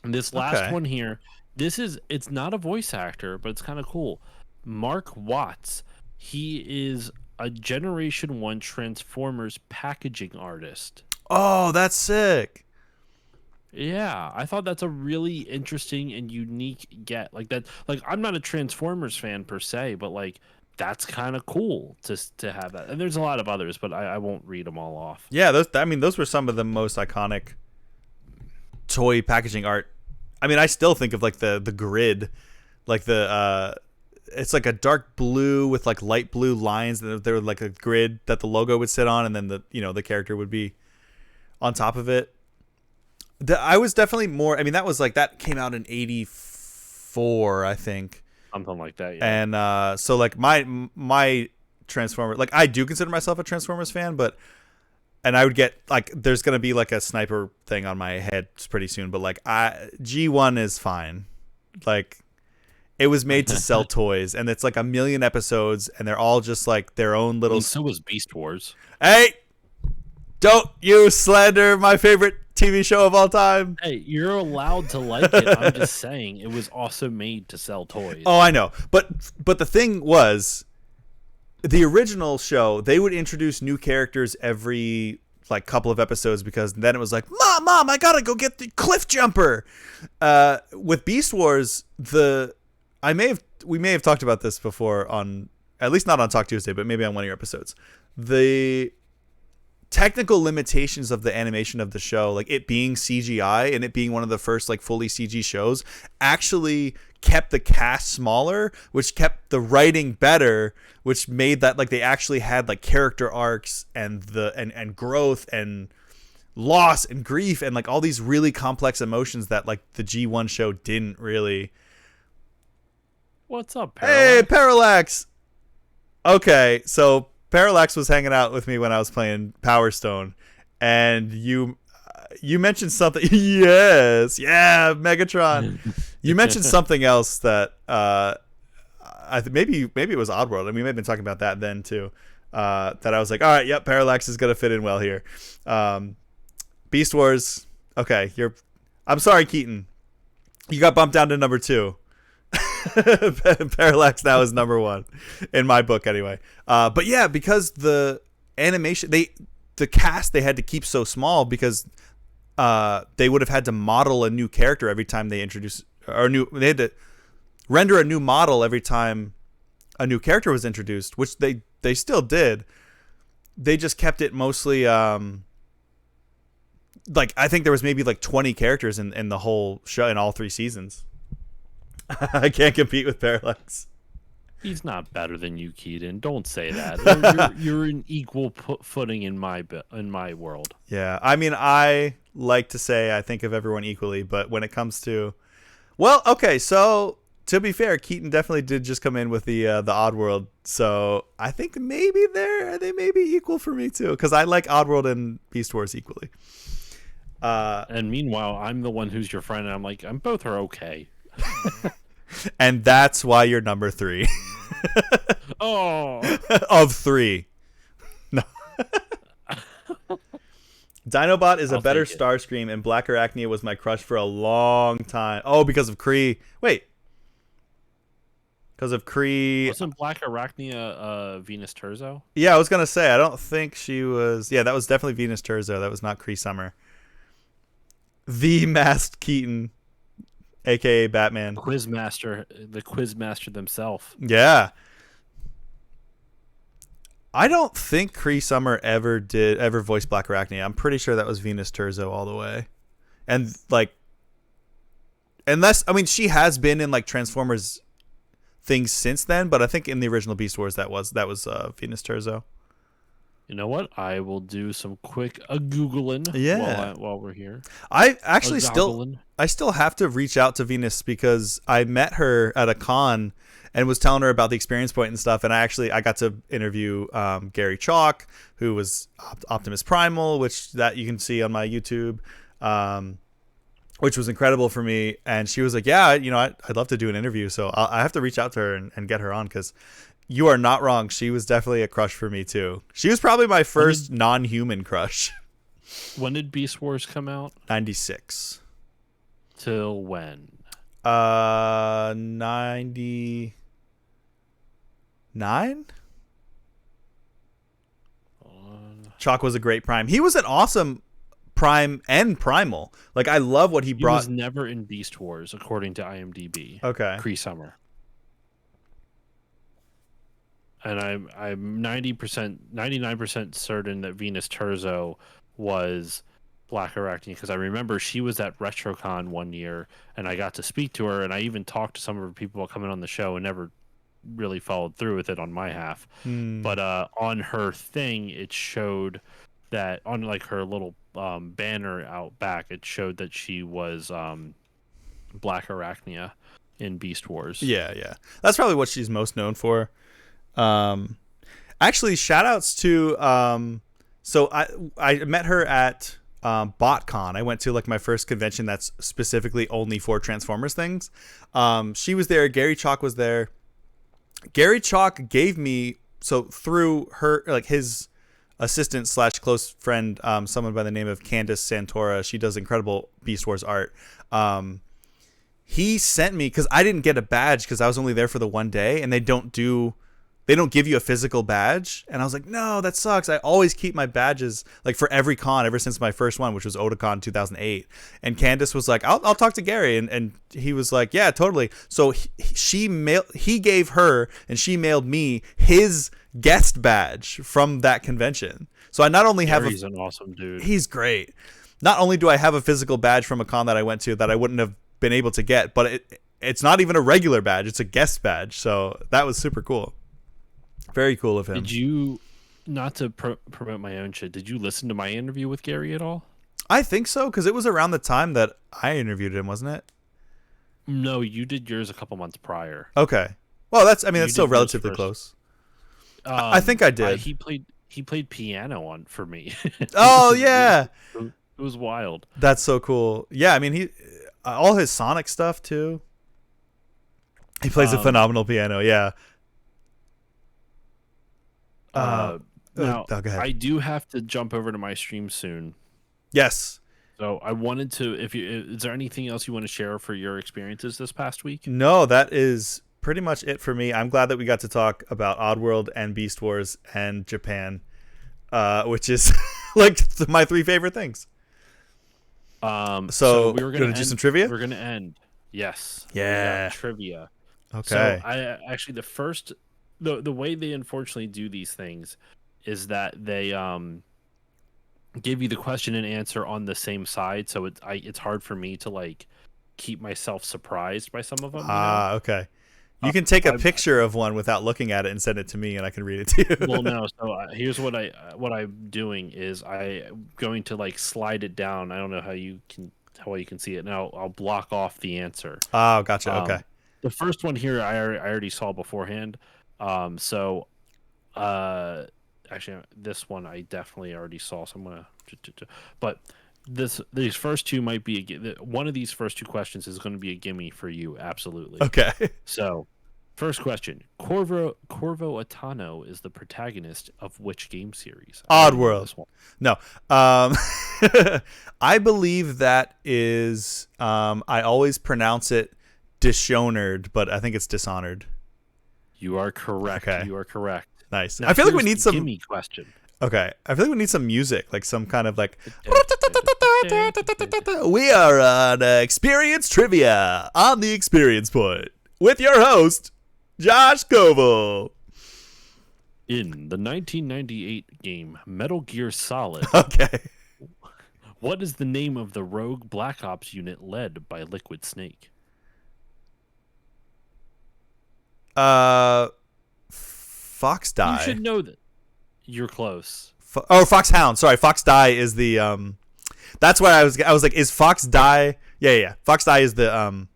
this last one here, it's not a voice actor, but it's kind of cool. Mark Watts. He is a Generation 1 Transformers packaging artist. Oh, that's sick. Yeah, I thought that's a really interesting and unique get. Like that, like I'm not a Transformers fan per se, but like that's kind of cool to have that. And there's a lot of others, but I won't read them all off. Yeah, those were some of the most iconic toy packaging art. I mean, I still think of like the grid, like it's like a dark blue with like light blue lines, and there was like a grid that the logo would sit on, and then the character would be on top of it. I was definitely more. I mean, that came out in '84, I think, something like that. Yeah. And so like my Transformer, like I do consider myself a Transformers fan, and I would get like there's gonna be like a sniper thing on my head pretty soon, but like G1 is fine, like. It was made to sell toys, and it's like 1 million episodes, and they're all just like their own little. And so was Beast Wars. Hey, don't you slander my favorite TV show of all time. Hey, you're allowed to like it. I'm just saying it was also made to sell toys. Oh, I know, but the thing was, the original show, they would introduce new characters every like couple of episodes, because then it was like, mom, I gotta go get the cliff jumper. With Beast Wars, we may have talked about this before on, at least not on Talk Tuesday, but maybe on one of your episodes. The technical limitations of the animation of the show, like it being CGI and it being one of the first like fully CG shows, actually kept the cast smaller, which kept the writing better, which made that like they actually had like character arcs and and growth and loss and grief and like all these really complex emotions that like the G1 show didn't really. What's up, Parallax? Hey, Parallax! Okay, so Parallax was hanging out with me when I was playing Power Stone, and you mentioned something. Yes, yeah, Megatron. You mentioned something else that maybe it was Oddworld. I mean, we may have been talking about that then too. That I was like, all right, yep, Parallax is gonna fit in well here. Beast Wars. Okay, I'm sorry, Keaton. You got bumped down to number 2. Parallax now is number 1 in my book anyway. But yeah, because the animation, the cast they had to keep so small because they would have had to model a new character every time they introduced they had to render a new model every time a new character was introduced, which they still did. They just kept it mostly like I think there was maybe like 20 characters in the whole show in all 3 seasons. I can't compete with Parallax. He's not better than you, Keaton. Don't say that. You're in equal footing in my world. Yeah, I mean, I like to say I think of everyone equally, but when it comes to, well, okay, so to be fair, Keaton definitely did just come in with the Oddworld, so I think maybe they may be equal for me too, because I like Oddworld and Beast Wars equally. And meanwhile, I'm the one who's your friend, and I'm like, I'm both are okay. And that's why you're number 3 Oh, of 3. No. Dinobot is a I'll better take it. Starscream, and Black Arachnia was my crush for a long time. Oh, because of Kree. Wait. Because of Kree. Wasn't Black Arachnia Venus Terzo? Yeah, I was going to say, I don't think she was. Yeah, that was definitely Venus Terzo. That was not Kree Summer. The Masked Keaton, a.k.a. Batman. Quizmaster, the Quizmaster themselves. Yeah. I don't think Kree Summer ever voiced Black Arachnia. I'm pretty sure that was Venus Terzo all the way. And like, unless, I mean, she has been in like Transformers things since then, but I think in the original Beast Wars that was Venus Terzo. You know what? I will do some quick googling. Yeah. While we're here. I actually Googling. still have to reach out to Venus because I met her at a con and was telling her about the experience point and stuff. And I got to interview Gary Chalk, who was Optimus Primal, which that you can see on my YouTube, which was incredible for me. And she was like, yeah, I'd love to do an interview. So I have to reach out to her and get her on, because you are not wrong. She was definitely a crush for me too. She was probably my first non-human crush. When did Beast Wars come out? 96. Till when? 99. Chalk was a great Prime. He was an awesome Prime and Primal. Like, I love what he He brought. was never in Beast Wars, according to IMDb. Okay. Kree Summer. And I'm 99% certain that Venus Terzo was Black Arachnia, because I remember she was at RetroCon one year, and I got to speak to her, and I even talked to some of her people coming on the show, and never really followed through with it on my half. But on her thing, it showed that on like her little banner out back, it showed that she was Black Arachnia in Beast Wars. Yeah. That's probably what she's most known for. Actually, shout outs to so I met her at BotCon. I went to like my first convention that's specifically only for Transformers things. She was there. Gary Chalk was there. Gary Chalk gave me, so through her, like his assistant / close friend, someone by the name of Candace Santora. She does incredible Beast Wars art. He sent me, because I didn't get a badge because I was only there for the one day, and they don't give you a physical badge. And I was like, no, that sucks. I always keep my badges like for every con ever since my first one, which was Otakon 2008. And Candace was like, I'll talk to Gary. And he was like, yeah, totally. So he gave her, and she mailed me his guest badge from that convention. So I not only have Gary's an awesome dude. He's great. Not only do I have a physical badge from a con that I went to that I wouldn't have been able to get, but it's not even a regular badge. It's a guest badge. So that was super cool. Very cool of him. Did you, not to promote my own shit, did you listen to my interview with Gary at all? I think so, because it was around the time that I interviewed him, wasn't it? No, you did yours a couple months prior. Okay. Well, that's You still did yours relatively first. close. I think I did. He played piano for me. Oh, yeah. It was wild. That's so cool. Yeah, I mean, he all his Sonic stuff, too. He plays a phenomenal piano, yeah. Now, go ahead. I do have to jump over to my stream soon. Yes. So I wanted to, is there anything else you want to share for your experiences this past week? No, that is pretty much it for me. I'm glad that we got to talk about Oddworld and Beast Wars and Japan, which is like my 3 favorite things. So we were gonna do some trivia? We're gonna end. Yes. Yeah. We got trivia. Okay. So I actually, the way they unfortunately do these things is that they give you the question and answer on the same side, so it's hard for me to like keep myself surprised by some of them. Okay. You can take a picture of one without looking at it and send it to me, and I can read it to you. Well, no. So here's what I'm doing is I'm going to like slide it down. I don't know how well you can see it now. I'll block off the answer. Oh, gotcha. Okay. The first one here I already saw beforehand. Actually, this one I definitely already saw. So I'm gonna, but these first two might be one of these first two questions is going to be a gimme for you, absolutely. Okay. So, first question: Corvo Attano is the protagonist of which game series? Oddworld. No. I believe that is. I always pronounce it Dishonored, but I think it's Dishonored. You are correct. Okay. You are correct. Nice. Now, I feel like we need some gimme question. Okay, I feel like we need some music, like some kind of like. We are on Experience Trivia on the Experience Point with your host, Josh Koval. In the 1998 game Metal Gear Solid, Okay. what is the name of the rogue Black Ops unit led by Liquid Snake? Fox Die. You should know that. You're close. Foxhound. Sorry, Fox Die is the That's why I was like, is Fox Die? Yeah. Fox Die is the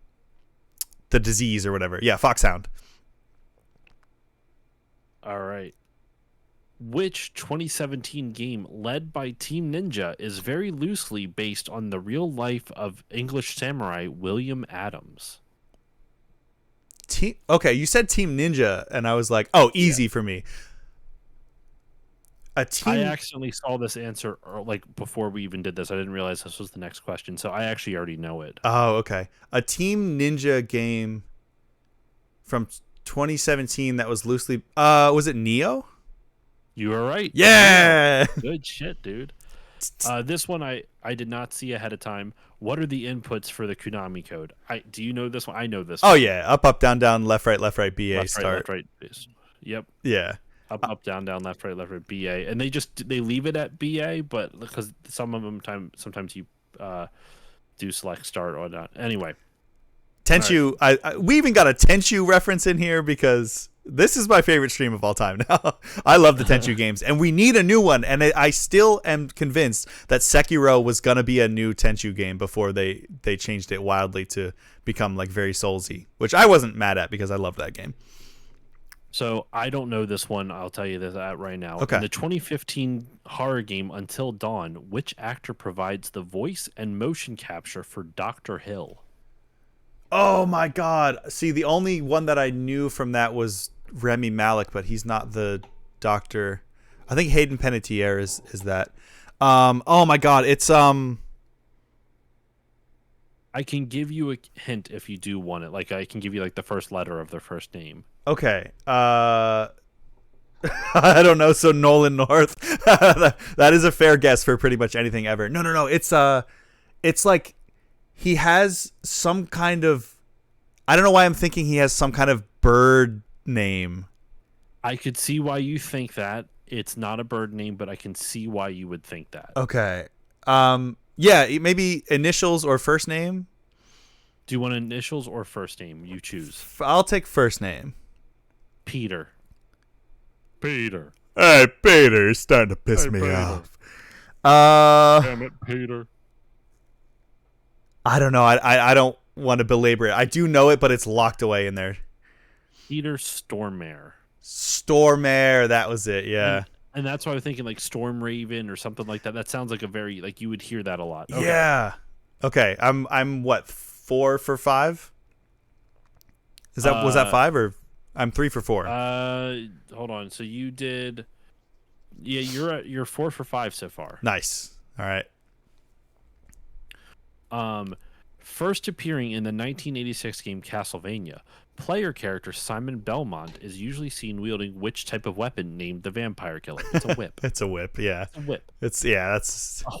disease or whatever. Yeah, Foxhound. All right. Which 2017 game led by Team Ninja is very loosely based on the real life of English samurai William Adams? Okay, you said Team Ninja, and I was like, oh, easy for me. I accidentally saw this answer like before we even did this. I didn't realize this was the next question, so I actually already know it. Oh, okay. A Team Ninja game from 2017 that was loosely. Was it Neo? You are right. Yeah. Good shit, dude. This one I did not see ahead of time. What are the inputs for the Konami code? Do you know this one? I know this one. Oh yeah, up, down, left, right, BA left, start. Right. Yep. Yeah. Up, down, left, right, BA, and they leave it at BA, but because some of them sometimes you do select start or not. Anyway, Tenchu, right. We even got a Tenchu reference in here because this is my favorite stream of all time now. I love the Tenchu games, and we need a new one. And I still am convinced that Sekiro was gonna be a new Tenchu game before they changed it wildly to become like very Soulsy, which I wasn't mad at because I loved that game. So I don't know this one. I'll tell you this right now. Okay. In the 2015 horror game Until Dawn, which actor provides the voice and motion capture for Dr. Hill? Oh my God! See, the only one that I knew from that was Remy Malik, but he's not the doctor. I think Hayden Panettiere is that. Oh my God! It's I can give you a hint if you do want it. Like I can give you like the first letter of their first name. Okay. I don't know. So Nolan North. That is a fair guess for pretty much anything ever. No. It's like he has some kind of. I don't know why I'm thinking he has some kind of bird name. I could see why you think that. It's not a bird name, but I can see why you would think that. Okay. Yeah, maybe initials or first name. Do you want initials or first name? You choose. I'll take first name. Peter. Hey, Peter, you're starting to piss me off. Damn it, Peter. I don't know. I don't want to belabor it. I do know it, but it's locked away in there. Peter Stormare. Stormare, that was it. Yeah. And that's why I was thinking like Storm Raven or something like that. That sounds like a very like you would hear that a lot. Okay. Yeah. Okay. I'm what, 4 for 5? Is that was that 5 or I'm 3 for 4? Hold on. So you did. Yeah, you're 4 for 5 so far. Nice. All right. First appearing in the 1986 game Castlevania, player character Simon Belmont is usually seen wielding which type of weapon named the Vampire Killer? It's a whip. It's a whip, yeah. It's a whip. That's a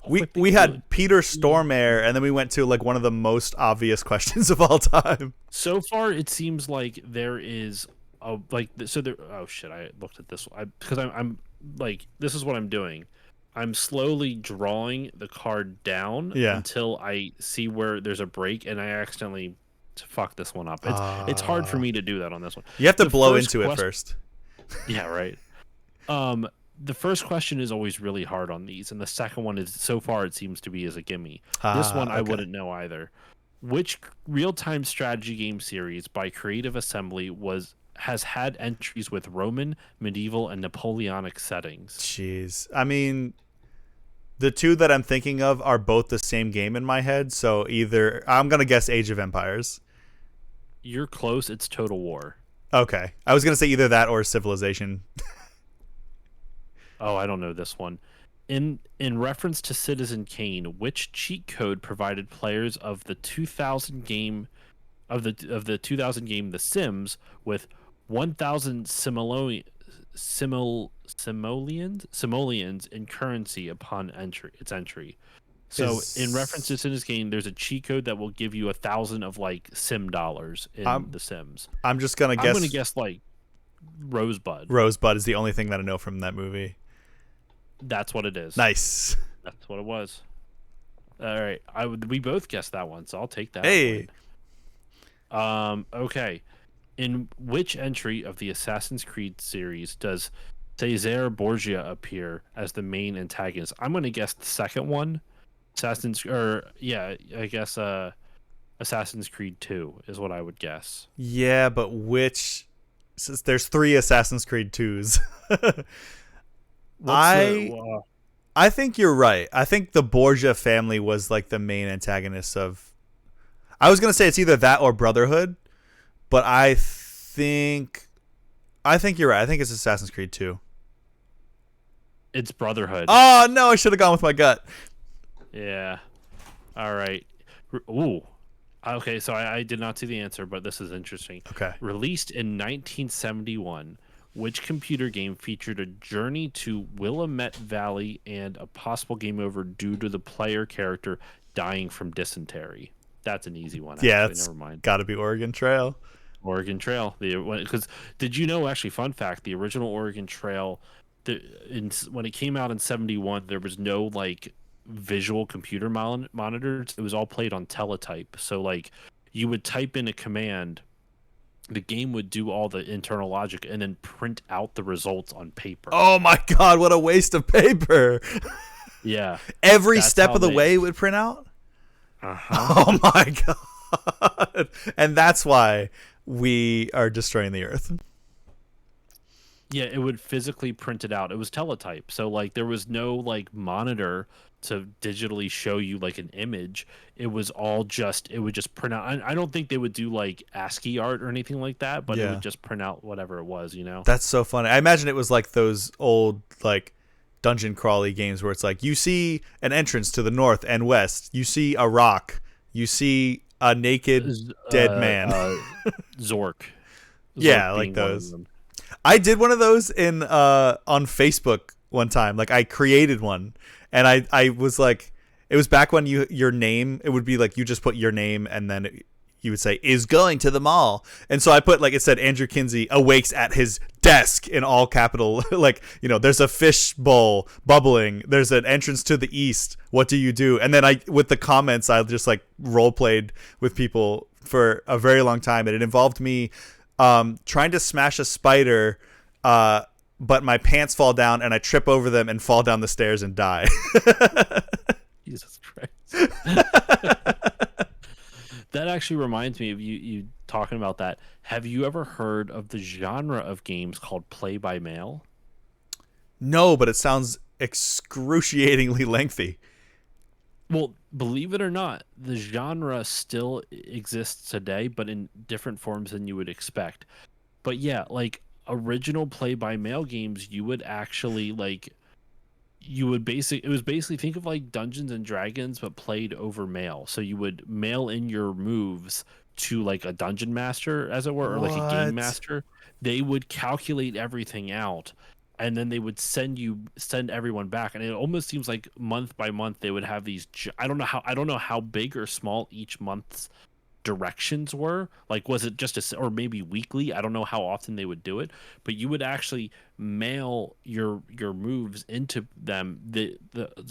whip. We had Peter Stormare, and then we went to like one of the most obvious questions of all time. So far, it seems like there is a oh shit! I looked at this because I'm like this is what I'm doing. I'm slowly drawing the card down until I see where there's a break, and I accidentally fuck this one up. It's hard for me to do that on this one. You have to blow into it first. Yeah, right. The first question is always really hard on these, and the second one is so far it seems to be as a gimme. This one I wouldn't know either. Which real-time strategy game series by Creative Assembly has had entries with Roman, medieval, and Napoleonic settings? Jeez. I mean, The two that I'm thinking of are both the same game in my head. So either I'm gonna guess Age of Empires. You're close. It's Total War. Okay, I was gonna say either that or Civilization. Oh, I don't know this one. In reference to Citizen Kane, which cheat code provided players of the 2000 game of the 2000 game The Sims with 1000 simoleons in currency upon its entry? So in reference to Citizen Kane, there's a cheat code that will give you 1,000 of like Sim dollars in The Sims. I'm just gonna guess. I'm gonna guess like Rosebud. Rosebud is the only thing that I know from that movie. That's what it is. Nice. That's what it was. All right, we both guessed that one, so I'll take that. Hey. Okay. In which entry of the Assassin's Creed series does Cesare Borgia appear as the main antagonist? I'm gonna guess the second one. Assassin's Creed 2 is what I would guess. Yeah, but which? Since there's 3 Assassin's Creed 2s. I think you're right. I think the Borgia family was like the main antagonist of. I was gonna say it's either that or Brotherhood, but I think you're right. I think it's Assassin's Creed 2. It's Brotherhood. Oh no! I should have gone with my gut. Yeah. All right. Ooh. Okay, so I did not see the answer, but this is interesting. Okay. Released in 1971, which computer game featured a journey to Willamette Valley and a possible game over due to the player character dying from dysentery? That's an easy one. Yeah, actually. Never mind. Got to be Oregon Trail. Oregon Trail. Because did you know? Actually, fun fact: the original Oregon Trail, when it came out in '71, there was no like visual computer monitors. It was all played on teletype. So like, you would type in a command, the game would do all the internal logic and then print out the results on paper. Oh my god! What a waste of paper. Yeah. Every step of the way it would print out. Oh my god! And that's why we are destroying the Earth. Yeah, it would physically print it out. It was teletype, so like there was no like monitor to digitally show you like an image. It was all it would just print out. I don't think they would do like ASCII art or anything like that, but it would just print out whatever it was, you know? That's so funny. I imagine it was like those old like dungeon crawly games where it's like you see an entrance to the north and west, you see a rock, you see a naked dead man. Zork. Yeah, like those. I did one of those in on Facebook one time. Like I created one, and I was like, it was back when your name, it would be like you just put your name and then you would say is going to the mall, and so I put like it said Andrew Kinsey awakes at his desk in all capital. Like, you know, there's a fish bowl bubbling, there's an entrance to the east, what do you do? And then I with the comments I just like role played with people for a very long time, and it involved me trying to smash a spider, but my pants fall down and I trip over them and fall down the stairs and die. Jesus Christ. That actually reminds me of you talking about that. Have you ever heard of the genre of games called play by mail? No, but it sounds excruciatingly lengthy. Well, believe it or not, the genre still exists today, but in different forms than you would expect. But yeah, like original play by mail games, you would actually like it was basically think of like Dungeons and Dragons but played over mail. So you would mail in your moves to like a dungeon master, as it were, or like a game master. They would calculate everything out, and then they would send everyone back, and it almost seems like month by month they would have these. I don't know how big or small each month's directions were. Like, was it just or maybe weekly? I don't know how often they would do it, but you would actually mail your moves into them. The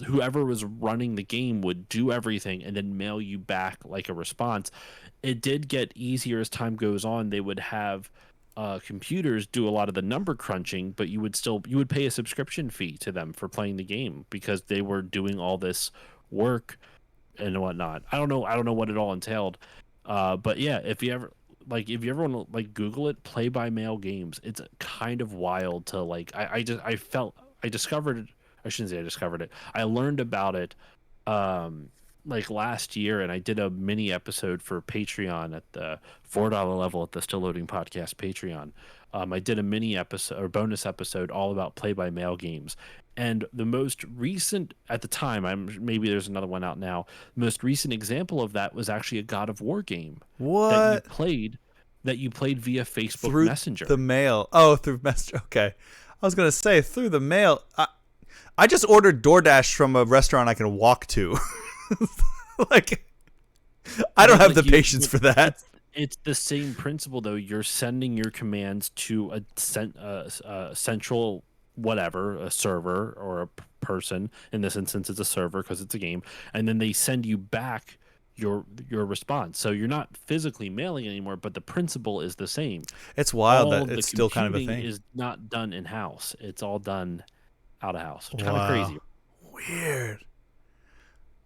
whoever was running the game would do everything and then mail you back like a response. It did get easier as time goes on. They would have computers do a lot of the number crunching, but you would pay a subscription fee to them for playing the game because they were doing all this work and whatnot. I don't know what it all entailed. But yeah, if you ever want to like Google it, play by mail games, it's kind of wild to like. I discovered I shouldn't say I discovered it. I learned about it like last year, and I did a mini episode for Patreon at the $4 level at the Still Loading Podcast Patreon. I did a mini episode or bonus episode all about play by mail games. And the most recent at the time, maybe there's another one out now. The most recent example of that was actually a God of War game What? that you played via Facebook Through Messenger. the mail. Oh, through Messenger. Okay. I was going to say through the mail. I just ordered DoorDash from a restaurant I can walk to. Like, I don't have the patience for that. It's the same principle, though. You're sending your commands to a central whatever, a server or a person. In this instance, it's a server because it's a game, and then they send you back your response. So you're not physically mailing anymore, but the principle is the same. It's wild All that it's the still kind of a computing thing. is not done in house. It's all done out of house. It's kind Wow. of crazy. Weird.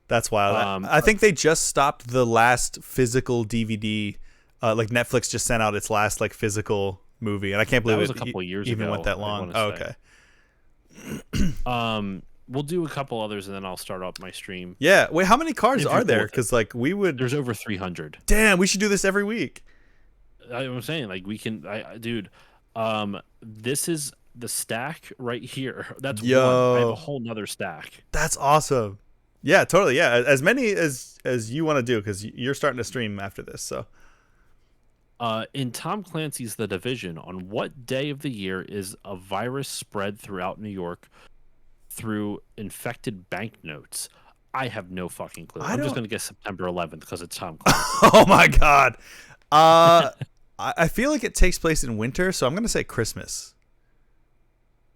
That's wild. Um, I think they just stopped the last physical DVD. Like Netflix just sent out its last like physical movie, and I can't believe was it a couple years even ago, went that I long. wanna Oh, say. okay. We'll do a couple others, and then I'll start off my stream. Yeah. Wait, how many cards If are you're there? cool with it. Because like we would. There's over 300. Damn, we should do this every week. I'm saying, like, we can, dude. This is the stack right here. That's one. I have a whole nother stack. That's awesome. Yeah, totally. Yeah, as many as you want to do, because you're starting to stream after this. So In Tom Clancy's The Division, on what day of the year is a virus spread throughout New York through infected banknotes? I have no fucking clue. I'm just gonna guess September 11th because it's Tom Clancy. oh my god. I feel like it takes place in winter, so I'm gonna say Christmas.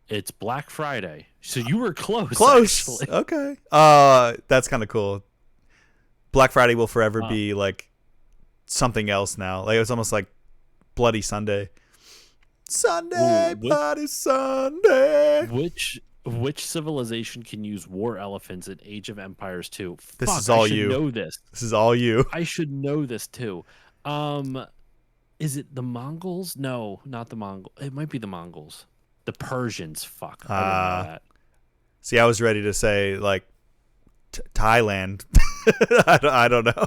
It's Black Friday, so you were close. Close. Actually. Okay. That's kind of cool. Black Friday will forever be like something else now. Like it's almost like Bloody Sunday. Sunday, Bloody Sunday. Which civilization can use war elephants in Age of Empires 2? This Fuck, is all I should you. know this. This is all you. I should know this too. Is it the Mongols? No, not the Mongols. It might be the Mongols. The Persians. Fuck. I didn't know that. See, I was ready to say like Thailand. I don't know.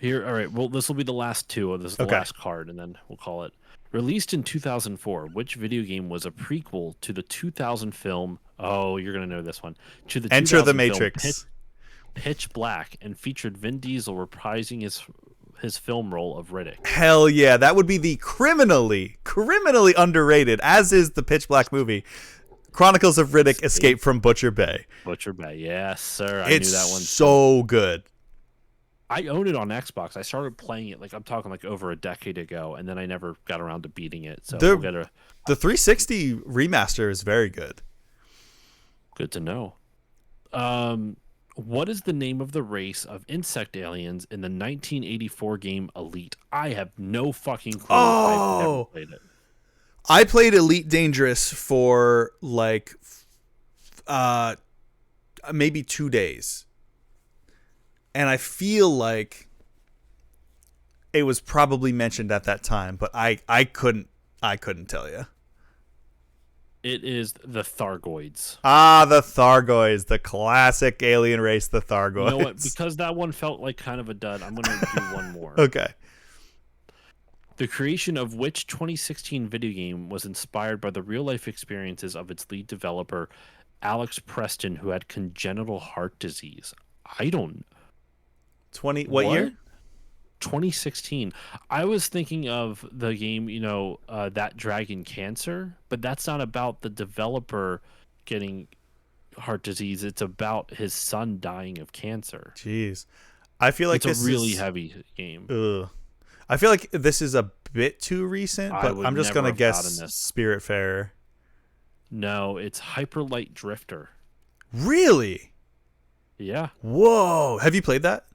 Here, all right. Well, this will be the last two. This is the last card, and then we'll call it. Released in 2004, which video game was a prequel to the 2000 film? Oh, you're gonna know this one. To the Enter the 2000 film Matrix. Pitch Black, and featured Vin Diesel reprising his film role of Riddick. Hell yeah, that would be the criminally underrated, as is the Pitch Black movie, Chronicles of Riddick: Escape from Butcher Bay. Butcher Bay, yes, sir. I It's knew that one. so good. I own it on Xbox. I started playing it I'm talking like over a decade ago, and then I never got around to beating it. So we'll get The 360 remaster is very good. Good to know. What is the name of the race of insect aliens in the 1984 game Elite? I have no fucking clue. I've never played it. I played Elite Dangerous for like maybe 2 days. And I feel like it was probably mentioned at that time, but I couldn't tell you. It is the Thargoids. Ah, the Thargoids, the classic alien race, the Thargoids. You know what? Because that one felt like kind of a dud, I'm going to do one more. Okay. The creation of which 2016 video game was inspired by the real-life experiences of its lead developer, Alex Preston, who had congenital heart disease? I don't... What year? 2016. I was thinking of the game, That Dragon Cancer, but that's not about the developer getting heart disease. It's about his son dying of cancer. Jeez. I feel like it's a really heavy game. Ugh. I feel like this is a bit too recent, but I'm just going to guess Spiritfarer. No, it's Hyperlight Drifter. Really? Yeah. Whoa. Have you played that?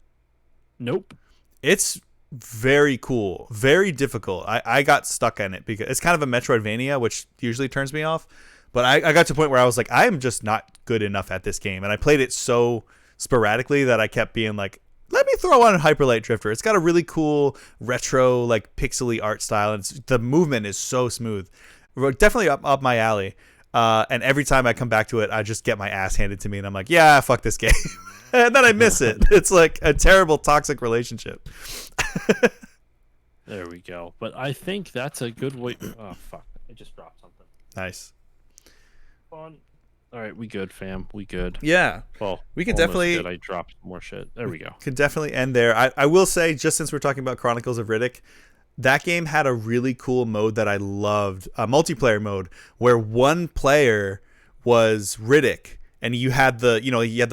Nope. It's very cool, very difficult. I got stuck in it because it's kind of a Metroidvania, which usually turns me off. But I got to a point where I was like, I am just not good enough at this game. And I played it so sporadically that I kept being like, let me throw on Hyperlight Drifter. It's got a really cool retro, like pixely art style. And the movement is so smooth. Definitely up my alley. And every time I come back to it, I just get my ass handed to me, and I'm like, yeah, fuck this game. And then I miss it. It's like a terrible toxic relationship. There we go. But I think that's a good way. Oh fuck! I just dropped something. Nice. Fun. All right, we good, fam. We good. Yeah. Well, We can almost definitely good. I dropped more shit. There we go. can definitely end there. I will say, just since we're talking about Chronicles of Riddick, that game had a really cool mode that I loved, a multiplayer mode where one player was Riddick, and you had the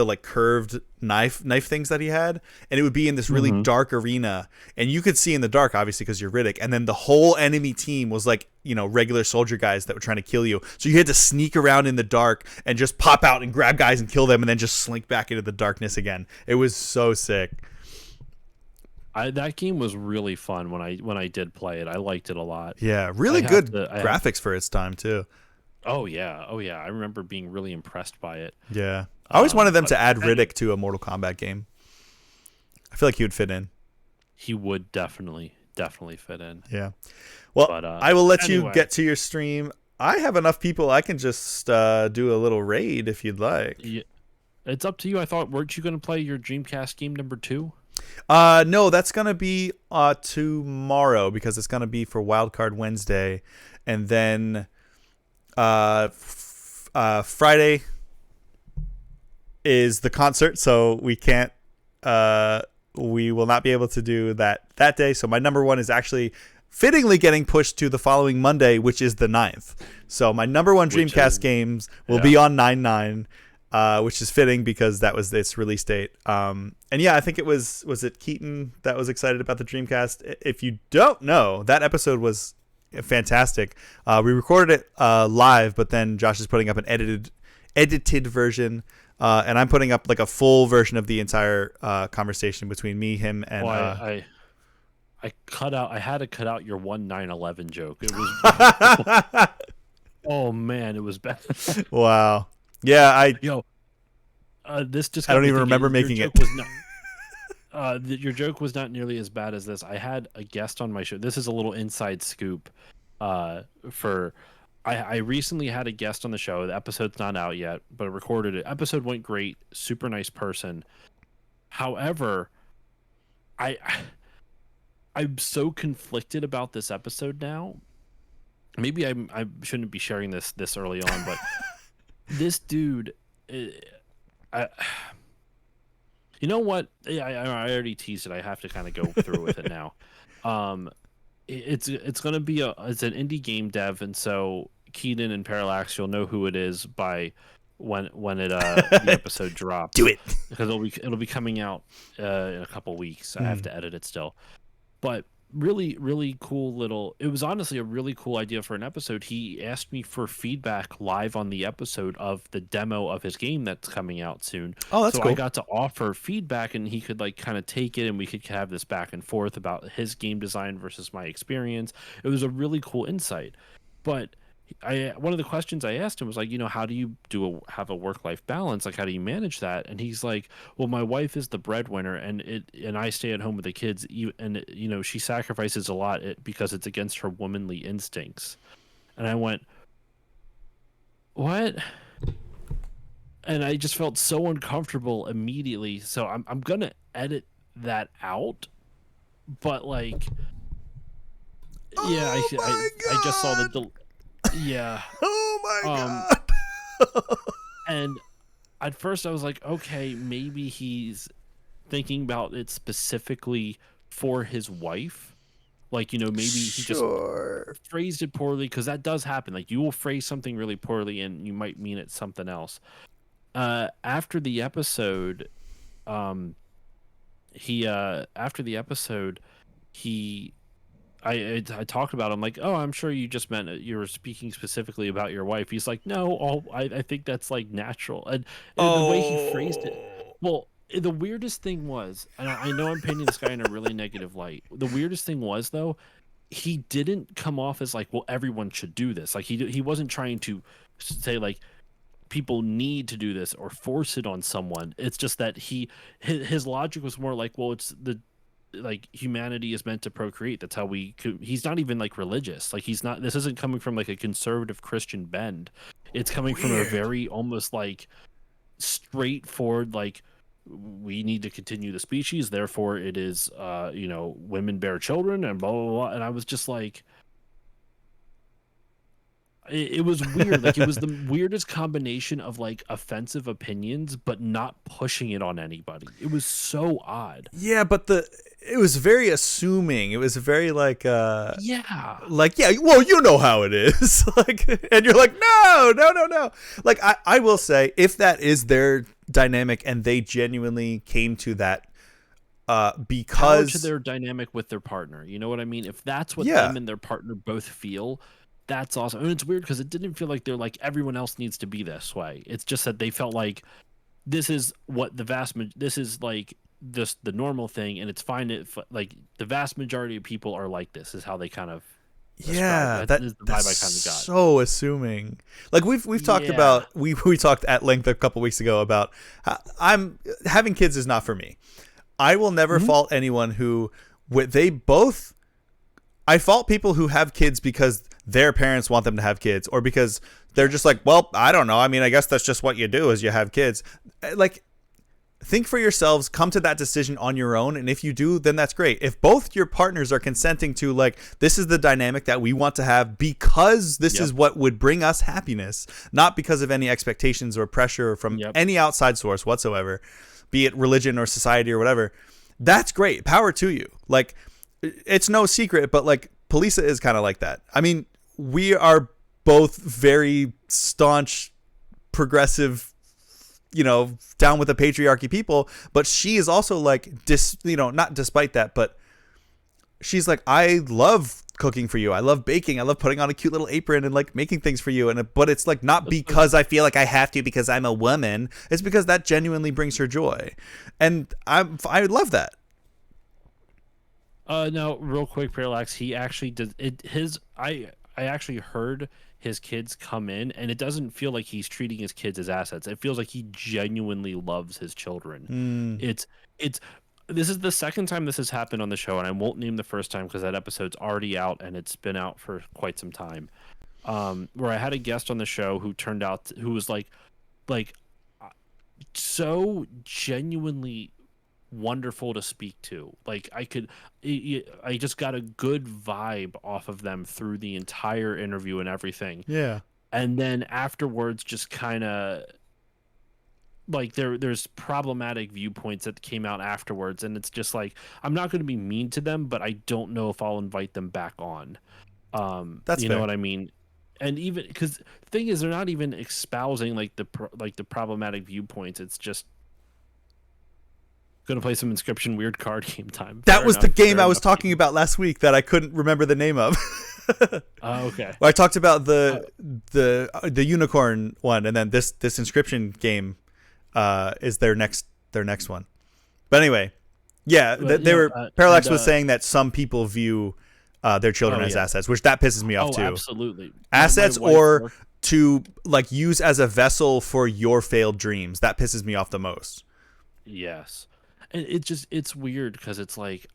like curved knife things that he had, and it would be in this really dark arena, and you could see in the dark, obviously, because you're Riddick, and then the whole enemy team was like, regular soldier guys that were trying to kill you, so you had to sneak around in the dark and just pop out and grab guys and kill them, and then just slink back into the darkness again. It was so sick. That game was really fun when I did play it. I liked it a lot. Yeah, really good graphics for its time too. Oh yeah. I remember being really impressed by it. Yeah, I always wanted them to add Riddick to a Mortal Kombat game. I feel like he would fit in. He would definitely fit in. Yeah. Well, But, I will let you anyway. get to your stream. I have enough people. I can just do a little raid if you'd like. Yeah, it's up to you. I thought, weren't you going to play your Dreamcast game number 2? No, that's gonna be tomorrow because it's gonna be for Wildcard Wednesday, and then Friday is the concert, so we can't. We will not be able to do that day. So my number one is actually fittingly getting pushed to the following Monday, which is the 9th. So my number one Dreamcast games will be on 9/9. Which is fitting because that was its release date. And yeah, I think it was it Keaton that was excited about the Dreamcast? If you don't know, that episode was fantastic. We recorded it live, but then Josh is putting up an edited version, and I'm putting up like a full version of the entire conversation between me, him, and. I had to cut out your 1/9/11 joke. It was. Oh man, it was bad. Wow. Yeah, this just. I don't even remember making it. Your joke was not nearly as bad as this. I had a guest on my show. This is a little inside scoop. I recently had a guest on the show. The episode's not out yet, but I recorded it. Episode went great. Super nice person. However, I'm so conflicted about this episode now. Maybe I shouldn't be sharing this early on, but. This dude, you know what? I already teased it. I have to kind of go through with it now. It's gonna be it's an indie game dev, and so Keaton and Parallax, you'll know who it is by when it the episode drops. Do it because it'll be coming out in a couple weeks. I have to edit it still, but. Really cool it was honestly a really cool idea for an episode. He asked me for feedback live on the episode of the demo of his game that's coming out soon. Oh, that's cool. I got to offer feedback, and he could like kind of take it, and we could have this back and forth about his game design versus my experience. It was a really cool insight. But one of the questions I asked him was like, how do you have a work-life balance? Like, how do you manage that? And he's like, well, my wife is the breadwinner, and I stay at home with the kids, and she sacrifices a lot because it's against her womanly instincts. And I went, what? And I just felt so uncomfortable immediately. So I'm gonna edit that out, but like, yeah, I just saw the. Yeah. Oh my god. And at first I was like, okay, maybe he's thinking about it specifically for his wife. Like, maybe he just phrased it poorly, because that does happen. Like, you will phrase something really poorly and you might mean it something else. After the episode, I talked about it. I'm like, oh, I'm sure you just meant you were speaking specifically about your wife. He's like, no, I think that's like natural. And the way he phrased it, well, the weirdest thing was, and I know I'm painting this guy in a really negative light. The weirdest thing was, though, he didn't come off as like, well, everyone should do this. Like, he wasn't trying to say like people need to do this or force it on someone. It's just that his logic was more like, well, like humanity is meant to procreate. That's how he's not even like religious. Like he's not, this isn't coming from like a conservative Christian bend. It's coming from a Weird. very almost like straightforward, like we need to continue the species, therefore it is women bear children and blah blah blah. And I was just like, it was weird. Like it was the weirdest combination of like offensive opinions but not pushing it on anybody. It was so odd. Yeah, but it was very assuming. It was very Yeah. like, yeah, well, you know how it is. Like, and you're like, no, no, no, no. Like, I will say, if that is their dynamic and they genuinely came to that Power to because their dynamic with their partner. You know what I mean? If that's what yeah, them and their partner both feel, that's awesome. And it's weird because it didn't feel like they're like everyone else needs to be this way. It's just that they felt like this is what this is like this the normal thing, and it's fine if like the vast majority of people are like this. Is how they kind of describe yeah, it. That that is the vibe that's I kind of got. so assuming. Like we've talked Yeah. about we talked at length a couple weeks ago about how I'm having kids is not for me. I will never Mhm. fault anyone who they both. I fault people who have kids because their parents want them to have kids, or because they're just like, well, I don't know. I mean, I guess that's just what you do is you have kids. Like, think for yourselves, come to that decision on your own, and if you do, then that's great. If both your partners are consenting to like, this is the dynamic that we want to have because this Yep. is what would bring us happiness, not because of any expectations or pressure from Yep. any outside source whatsoever, be it religion or society or whatever, that's great. Power to you. Like, it's no secret, but like Polisa is kind of like that. I mean, we are both very staunch, progressive, down with the patriarchy people, but she is also like, not despite that, but she's like, I love cooking for you. I love baking. I love putting on a cute little apron and like making things for you. But it's like not because I feel like I have to because I'm a woman. It's because that genuinely brings her joy, and I love that. Now, real quick, Parallax. He actually did it. I actually heard his kids come in, and it doesn't feel like he's treating his kids as assets. It feels like he genuinely loves his children. Mm, It's this is the second time this has happened on the show, and I won't name the first time because that episode's already out and it's been out for quite some time. Where I had a guest on the show who was like uh, so genuinely wonderful to speak to. Like I just got a good vibe off of them through the entire interview and everything. yeah. And then afterwards, just kind of like there's problematic viewpoints that came out afterwards, and it's just like I'm not going to be mean to them, but I don't know if I'll invite them back on. That's You know fair. what I mean? And even because the thing is, they're not even espousing like the problematic viewpoints. It's just gonna play some Inscription weird card game time. That Fair was the enough. game Fair I was enough. talking about last week that I couldn't remember the name of. Okay. Well, I talked about Uh, the unicorn one, and then this Inscription game is their next one. But anyway, yeah, But, they you know, were Parallax and was saying that some people view their children oh as yeah. assets, which that pisses me off Oh, too. absolutely. My Assets wife or worked. to like use as a vessel for your failed dreams. That pisses me off the most. Yes, and it's weird because it's like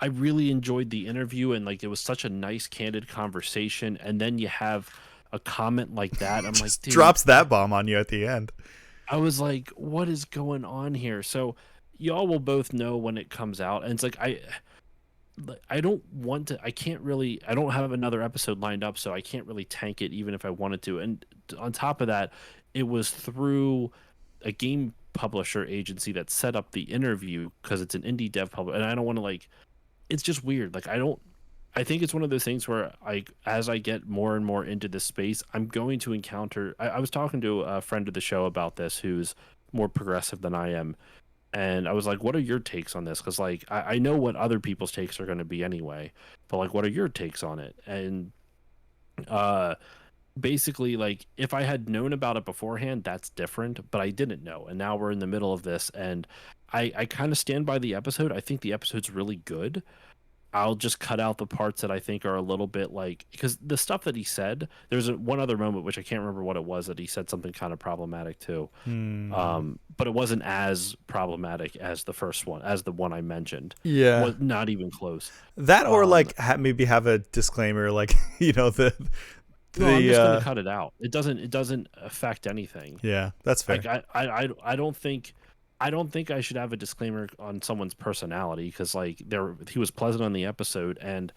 I really enjoyed the interview, and like it was such a nice, candid conversation, and then you have a comment like that. I'm like, Just dude, drops that bomb on you at the end. I was like, what is going on here? So y'all will both know when it comes out, and it's like I don't want to. I can't really. I don't have another episode lined up, so I can't really tank it, even if I wanted to. And on top of that, it was through a game publisher agency that set up the interview because it's an indie dev publisher, and I don't want to like. It's just weird. Like I don't. I think it's one of those things where as I get more and more into this space, I'm going to encounter. I was talking to a friend of the show about this who's more progressive than I am, and I was like, "What are your takes on this?" Because like I know what other people's takes are going to be anyway, but like, what are your takes on it? And uh, basically, like if I had known about it beforehand, that's different. But I didn't know, and now we're in the middle of this, and I kind of stand by the episode. I think the episode's really good. I'll just cut out the parts that I think are a little bit like, because the stuff that he said, there's one other moment which I can't remember what it was, that he said something kind of problematic too. Hmm. But it wasn't as problematic as the first one, as the one I mentioned. Yeah. Was not even close. That, or Um, like maybe have a disclaimer, like the no, I'm the just gonna cut it out. It doesn't affect anything. yeah, that's Like fair. I don't think I should have a disclaimer on someone's personality, because like he was pleasant on the episode, and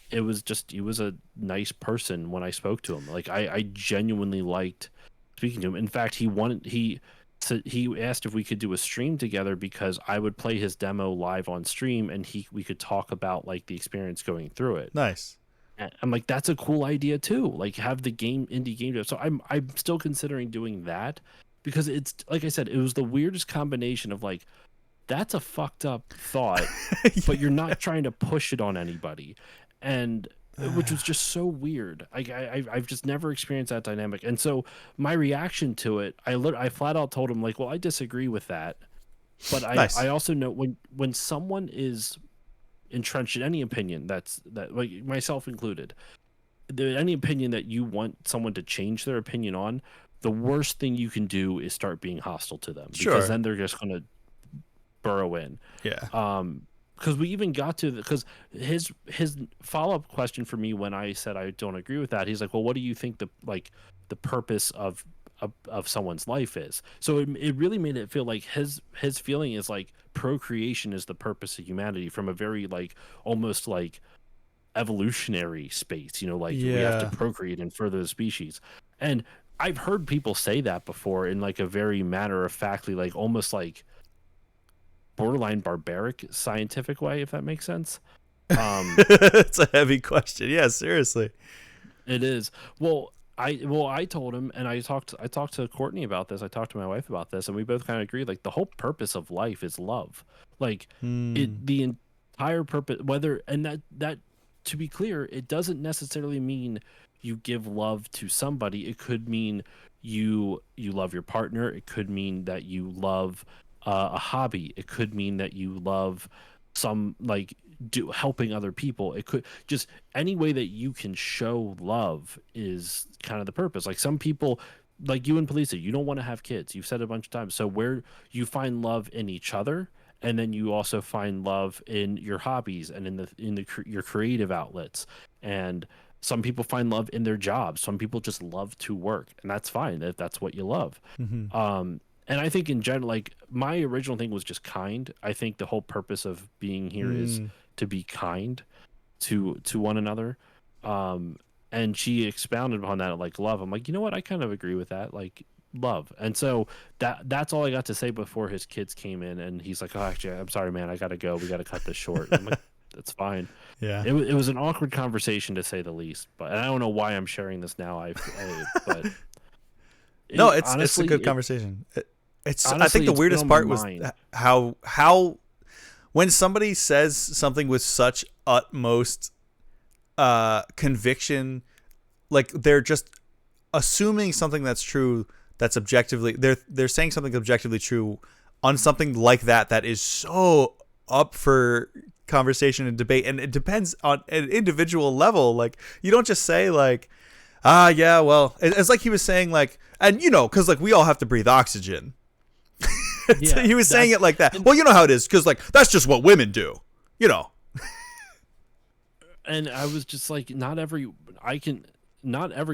it was just, he was a nice person when I spoke to him. Like I genuinely liked speaking to him. In fact, he asked if we could do a stream together, because I would play his demo live on stream, and we could talk about like the experience going through it. Nice. And I'm like, that's a cool idea too. Like have the indie game. So I'm still considering doing that, because it's like I said, it was the weirdest combination of like, that's a fucked up thought, but you're not trying to push it on anybody, and which was just so weird. I've just never experienced that dynamic, and so my reaction to it, I flat out told him like, well, I disagree with that, but I Nice. also know when someone is entrenched in any opinion, that like myself included, any opinion that you want someone to change their opinion on, the worst thing you can do is start being hostile to them, because Sure. then they're just gonna burrow in. Yeah. Because we even got to because his follow-up question for me when I said I don't agree with that, he's like, well, what do you think the purpose of someone's life is? So it really made it feel like his feeling is like procreation is the purpose of humanity, from a very like almost like evolutionary space, like we have to Yeah. procreate and further the species. And I've heard people say that before in like a very matter of factly, like almost like borderline barbaric scientific way, if that makes sense. It's a heavy question. Yeah, seriously. It is. I told him, and I talked to Courtney about this. I talked to my wife about this, and we both kind of agreed. Like the whole purpose of life is love. Like Hmm. the entire purpose, whether and that to be clear, it doesn't necessarily mean you give love to somebody. It could mean you love your partner. It could mean that you love a hobby. It could mean that you love some like do helping other people. It could just any way that you can show love is kind of the purpose. Like some people, like you and Polisa, you don't want to have kids. You've said it a bunch of times. So where you find love in each other, and then you also find love in your hobbies and your creative outlets. And some people find love in their jobs. Some people just love to work, and that's fine if that's what you love. Hmm. And I think in general, like my original thing was just kind. I think the whole purpose of being here is Hmm. to be kind to one another. And she expounded upon that like love. I'm like, you know what? I kind of agree with that. Like love. And so that's all I got to say before his kids came in, and he's like, oh, actually, I'm sorry, man, I gotta go. We gotta cut this short. I'm like, that's fine. Yeah. It was an awkward conversation to say the least. But and I don't know why I'm sharing this now. But No, it, it's a honestly, good conversation. I think honestly, the it's been weirdest on my part was mind. how when somebody says something with such utmost conviction, like they're just assuming something that's true, that's objectively they're saying something objectively true on something like that is so up for conversation and debate, and it depends on an individual level. Like you don't just say like, ah, yeah, well, it's like he was saying like, and because like we all have to breathe oxygen. So Yeah, he was saying that's it like that. and Well, you know how it is, because like that's just what women do. You know. and I was just like, not every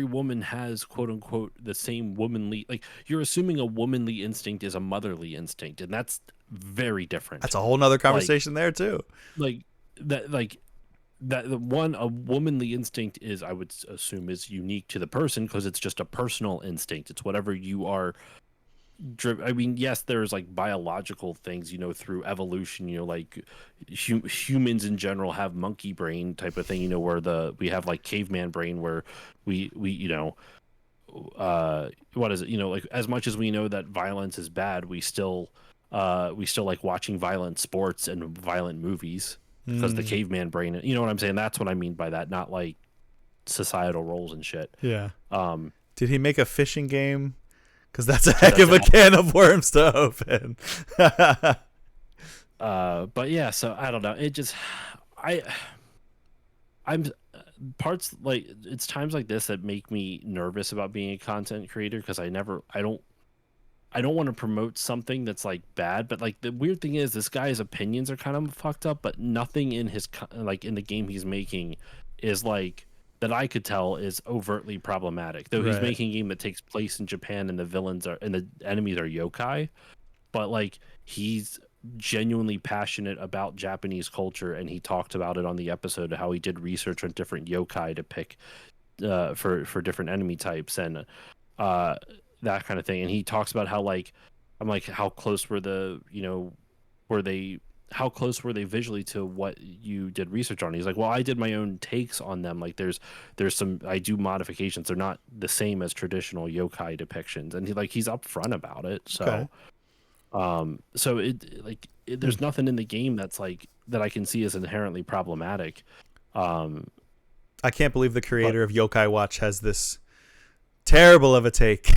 woman has quote unquote the same womanly, like you're assuming a womanly instinct is a motherly instinct, and that's very different. That's a whole nother Like conversation there too. like like that the one a womanly instinct is, I would assume, is unique to the person, because it's just a personal instinct. It's whatever you are I mean, yes, there's like biological things, through evolution, like humans in general have monkey brain type of thing, where we have like caveman brain, where we what is it, like as much as we know that violence is bad, we still like watching violent sports and violent movies, because the Mm, caveman brain, you know what I'm saying? That's what I mean by that, not like societal roles and shit. yeah. Um, Did he make a fishing game? Because that's a so heck that's of a can of worms to open. but yeah, so I don't know. It just, I I'm parts like it's times like this that make me nervous about being a content creator because I don't want to promote something that's like bad, but like the weird thing is this guy's opinions are kind of fucked up, but nothing in his like in the game he's making is like that I could tell is overtly problematic. Though he's Right. making a game that takes place in Japan and the villains are and the enemies are yokai, but like he's genuinely passionate about Japanese culture and he talked about it on the episode how he did research on different yokai to pick for different enemy types and uh that kind of thing. And he talks about how like I'm like how close were the were they how close were they visually to what you did research on? He's like, well, I did my own takes on them. Like there's some I do modifications. They're not the same as traditional yokai depictions. And he's upfront about it. Okay. So there's nothing in the game that's like that I can see as inherently problematic. Um, I can't believe the but creator of Yokai Watch has this terrible of a take.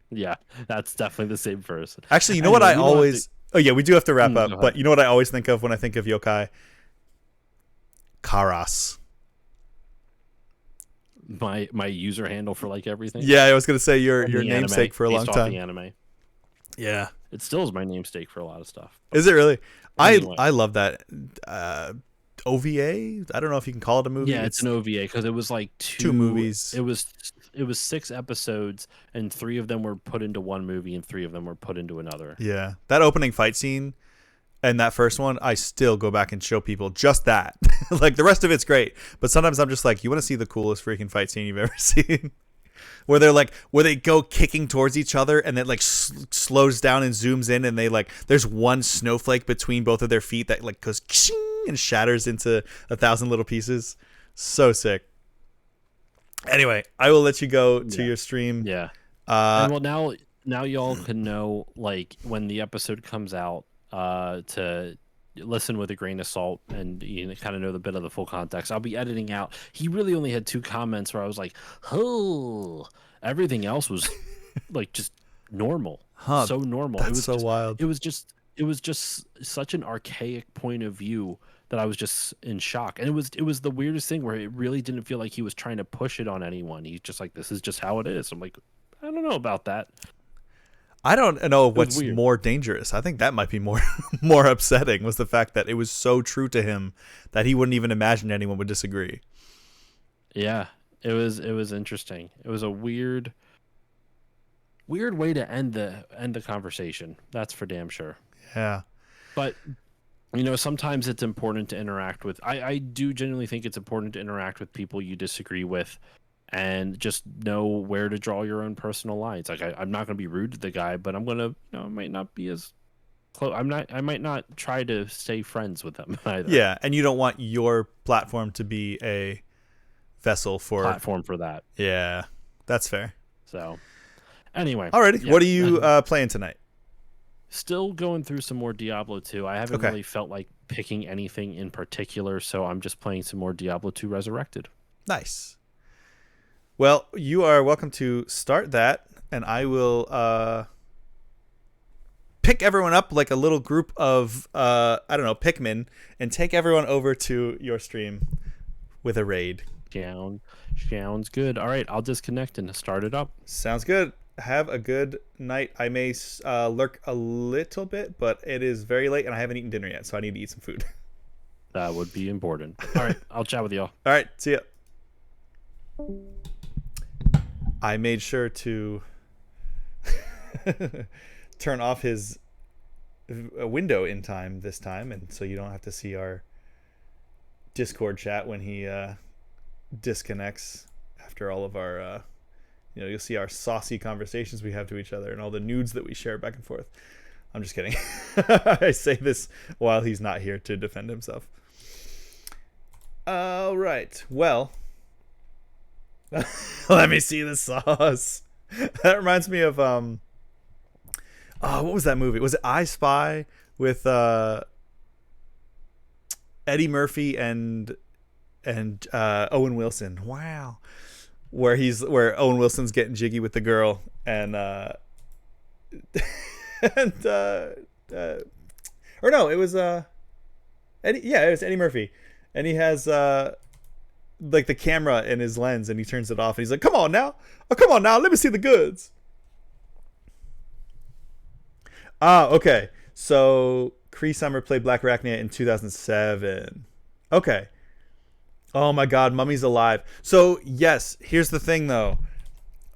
yeah, that's definitely the same person. Actually, you know what I Anyway, we don't have to. always. Oh yeah, we do have to wrap Go up. But ahead. you know what I always think of when I think of yokai? Karas. My user handle for like everything. Yeah, I was gonna say your And the namesake anime, for a long based off the time. anime. Yeah. It still is my namesake for a lot of stuff. Is it really? Anyway, I love that. OVA. I don't know if you can call it a movie. yeah, it's an OVA because it was like two movies. It was 6 episodes, and 3 of them were put into one movie, and 3 of them were put into another. Yeah, that opening fight scene and that first one, I still go back and show people just that. Like the rest of it's great, but sometimes I'm just like, you want to see the coolest freaking fight scene you've ever seen? Where they go kicking towards each other and then like slows down and zooms in and they like there's one snowflake between both of their feet that like goes and shatters into 1,000 little pieces. So sick. Anyway, I will let you go to Yeah. your stream. Yeah. Uh, And well, now y'all can know like when the episode comes out, to listen with a grain of salt and kind of know the bit of the full context. I'll be editing out. He really only had 2 comments where I was like, "Oh," everything else was like just normal, Huh, so normal. that's so wild. It was just such an archaic point of view that I was just in shock. And it was the weirdest thing where it really didn't feel like he was trying to push it on anyone. He's just like, this is just how it is. I'm like, I don't know about that. I don't know It was what's weird. more dangerous. I think that might be more more upsetting was the fact that it was so true to him that he wouldn't even imagine anyone would disagree. Yeah, it was interesting. It was a weird way to end the conversation. That's for damn sure. Yeah. But sometimes it's important to interact with. I do genuinely think it's important to interact with people you disagree with, and just know where to draw your own personal lines. Like I'm not going to be rude to the guy, but I'm gonna I might not be as close. I might not try to stay friends with them either. Yeah, and you don't want your platform to be a vessel for Platform for that. Yeah. That's fair. So anyway, Alrighty. yeah. What are you playing tonight? Still going through some more Diablo 2. I haven't Okay. really felt like picking anything in particular, so I'm just playing some more Diablo 2 Resurrected. Nice. Well, you are welcome to start that, and I will pick everyone up like a little group of I don't know, Pikmin, and take everyone over to your stream with a raid. Sounds good. All right, I'll disconnect and start it up. Sounds good. Have a good night. I may lurk a little bit, but it is very late and I haven't eaten dinner yet, so I need to eat some food. That would be important. All right, I'll chat with y'all. All right, see ya. I made sure to turn off his window in time this time, and so you don't have to see our Discord chat when he disconnects after all of our you'll see our saucy conversations we have to each other and all the nudes that we share back and forth. I'm just kidding. I say this while he's not here to defend himself. All right. Well, let me see the sauce. That reminds me of what was that movie? Was it I Spy with Eddie Murphy and Owen Wilson? Wow. Where Owen Wilson's getting jiggy with the girl and and or no, it was Yeah, it was Eddie Murphy, and he has like the camera in his lens, and he turns it off, and he's like, "Come on now, oh come on now, let me see the goods." Ah, okay. So Cree Summer played Black Arachnia in 2007. Okay. Oh my God, Mummy's alive. So yes, here's the thing though.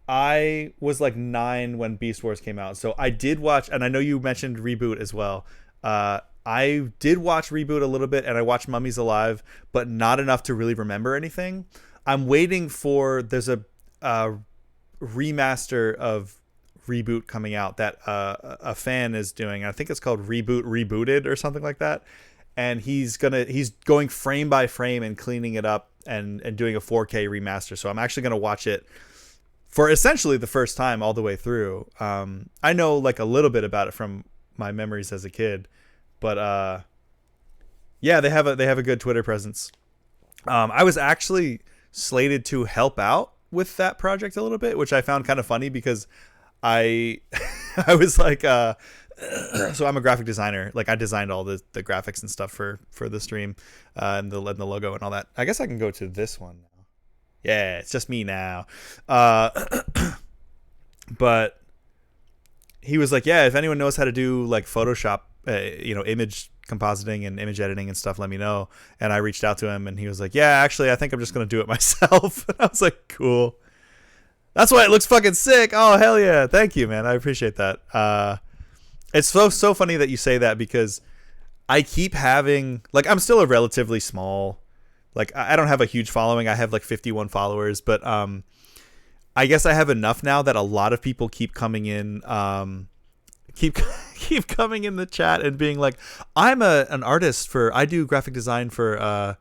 I was like 9 when Beast Wars came out, so I did watch, and I know you mentioned Reboot as well. I did watch Reboot a little bit, and I watched Mummies Alive, but not enough to really remember anything. I'm waiting for there's a remaster of Reboot coming out that a fan is doing. I think it's called Reboot Rebooted or something like that. And he's going frame by frame and cleaning it up and doing a 4K remaster. So I'm actually gonna watch it for essentially the first time all the way through. I know like a little bit about it from my memories as a kid, but yeah, they have a good Twitter presence. I was actually slated to help out with that project a little bit, which I found kind of funny because I I was like so I'm a graphic designer. Like I designed all the graphics and stuff for the stream and the logo and all that. I guess I can go to this one now. Yeah, it's just me now. But he was like, yeah, if anyone knows how to do like Photoshop, image compositing and image editing and stuff, let me know. And I reached out to him, and he was like, yeah, actually, I think I'm just gonna do it myself. And I was like, cool. That's why it looks fucking sick. Oh hell yeah! Thank you, man. I appreciate that. It's so funny that you say that because I keep having like I'm still a relatively small, like I don't have a huge following. I have like 51 followers, but I guess I have enough now that a lot of people keep coming in, keep coming in the chat and being like, I'm an artist I do graphic design for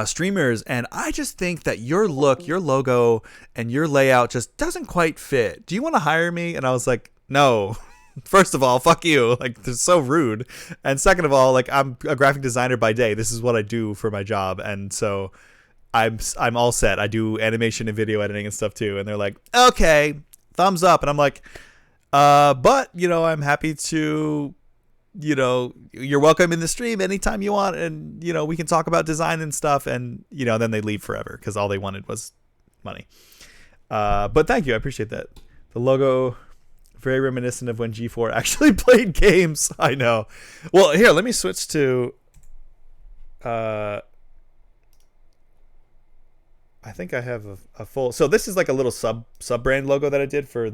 streamers, and I just think that your look, your logo, and your layout just doesn't quite fit. Do you want to hire me? And I was like, no. First of all, fuck you. Like, they're so rude. And second of all, like, I'm a graphic designer by day. This is what I do for my job, and so I'm all set. I do animation and video editing and stuff too. And they're like, okay, thumbs up. And I'm like, but I'm happy to, you're welcome in the stream anytime you want, and we can talk about design and stuff. And then they leave forever because all they wanted was money. But thank you, I appreciate that. The logo, very reminiscent of when G4 actually played games. I know. Well, here, let me switch to I think I have a full. So this is like a little sub brand logo that I did for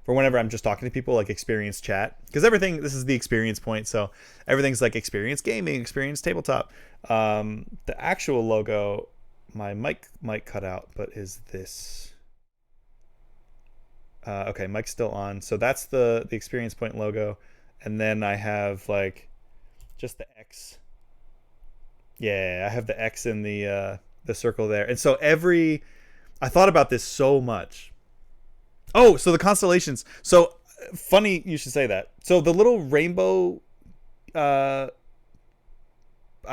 whenever I'm just talking to people, like Experience Chat, because this is the Experience Point, so everything's like Experience Gaming, Experience Tabletop. The actual logo, my mic might cut out, but is this? Okay, mic's still on. So that's the Experience Point logo, and then I have like just the X. Yeah, I have the X in the circle there, and so I thought about this so much. Oh, so the constellations. So funny you should say that. So the little rainbow, I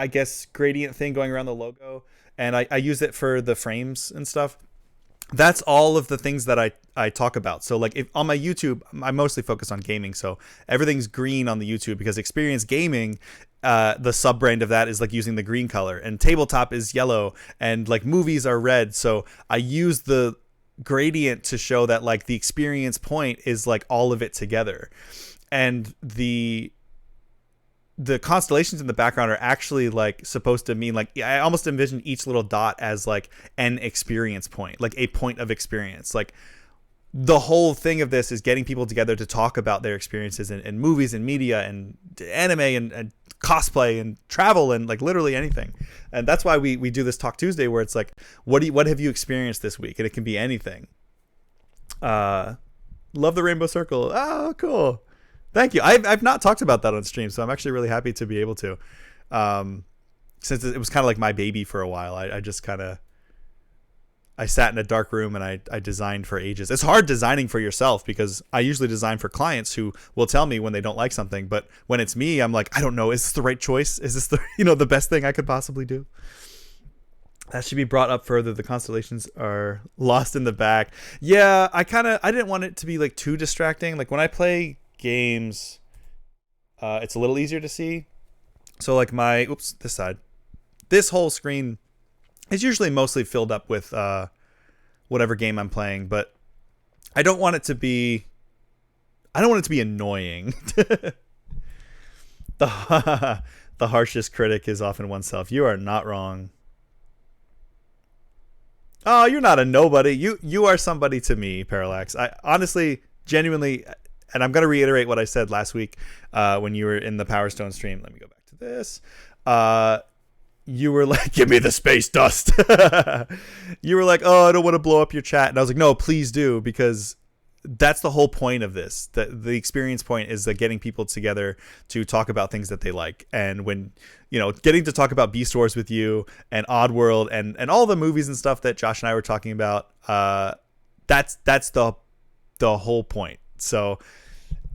guess, gradient thing going around the logo, and I use it for the frames and stuff. That's all of the things that I talk about. So like if on my YouTube, I mostly focus on gaming. So everything's green on the YouTube because Experience Gaming, the sub brand of that is like using the green color, and tabletop is yellow, and like movies are red. So I use the gradient to show that like the Experience Point is like all of it together, and the constellations in the background are actually like supposed to mean like I almost envision each little dot as like an experience point, like a point of experience. Like the whole thing of this is getting people together to talk about their experiences in movies and media and anime and cosplay and travel and like literally anything. And that's why we do this Talk Tuesday, where it's like, what have you experienced this week? And it can be anything. Love the Rainbow Circle. Oh, cool. Thank you. I've not talked about that on stream, so I'm actually really happy to be able to. Since it was kind of like my baby for a while, I just kind of I sat in a dark room and I designed for ages. It's hard designing for yourself because I usually design for clients who will tell me when they don't like something, but when it's me, I'm like, I don't know, is this the right choice? Is this the best thing I could possibly do? That should be brought up further. The constellations are lost in the back. Yeah, I didn't want it to be like too distracting. Like when I play games, it's a little easier to see. So like this whole screen is usually mostly filled up with whatever game I'm playing, but I don't want it to be annoying. the the harshest critic is often oneself. You are not wrong. Oh, you're not a nobody. You are somebody to me, Parallax. I honestly, genuinely, and I'm gonna reiterate what I said last week when you were in the Power Stone stream. Let me go back to this. You were like, "Give me the space dust." You were like, "Oh, I don't want to blow up your chat," and I was like, "No, please do," because that's the whole point of this. The experience point is that getting people together to talk about things that they like. And when, getting to talk about Beast Wars with you and Oddworld and all the movies and stuff that Josh and I were talking about, that's the whole point. So,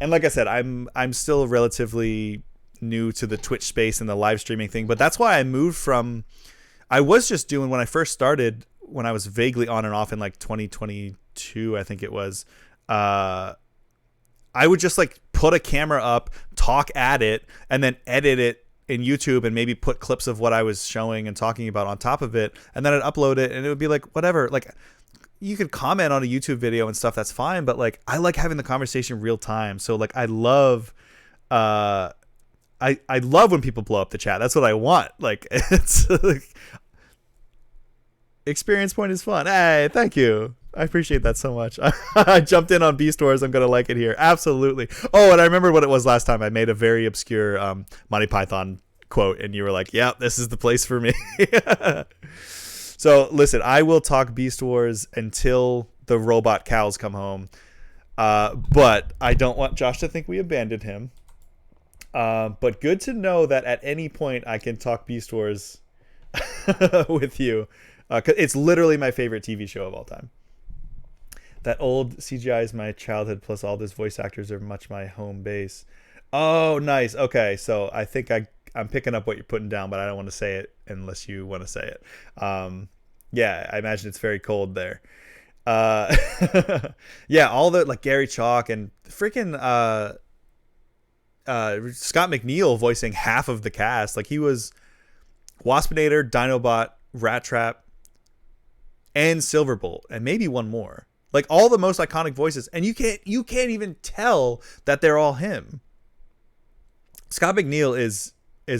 and like I said, I'm still relatively new to the Twitch space and the live streaming thing, but that's why I was just doing, when I first started, when I was vaguely on and off in like 2022, I think it was, I would just like put a camera up, talk at it, and then edit it in YouTube and maybe put clips of what I was showing and talking about on top of it. And then I'd upload it and it would be like, whatever. Like, you could comment on a YouTube video and stuff. That's fine. But like, I like having the conversation real time. So like, I love when people blow up the chat. That's what I want. Like, it's like, experience point is fun. Hey, thank you. I appreciate that so much. I jumped in on Beast Wars. I'm going to like it here. Absolutely. Oh, and I remember what it was last time. I made a very obscure Monty Python quote, and you were like, yeah, this is the place for me. So, listen, I will talk Beast Wars until the robot cows come home. But I don't want Josh to think we abandoned him. But good to know that at any point I can talk Beast Wars with you. 'Cause it's literally my favorite TV show of all time. That old CGI is my childhood, plus all those voice actors are much my home base. Oh, nice. Okay, so I think I'm picking up what you're putting down, but I don't want to say it unless you want to say it. Yeah, I imagine it's very cold there. Yeah, all the like Gary Chalk and freaking Scott McNeil voicing half of the cast. Like, he was Waspinator, Dinobot, Rat Trap, and Silverbolt, and maybe one more. Like, all the most iconic voices, and you can't even tell that they're all him. Scott McNeil is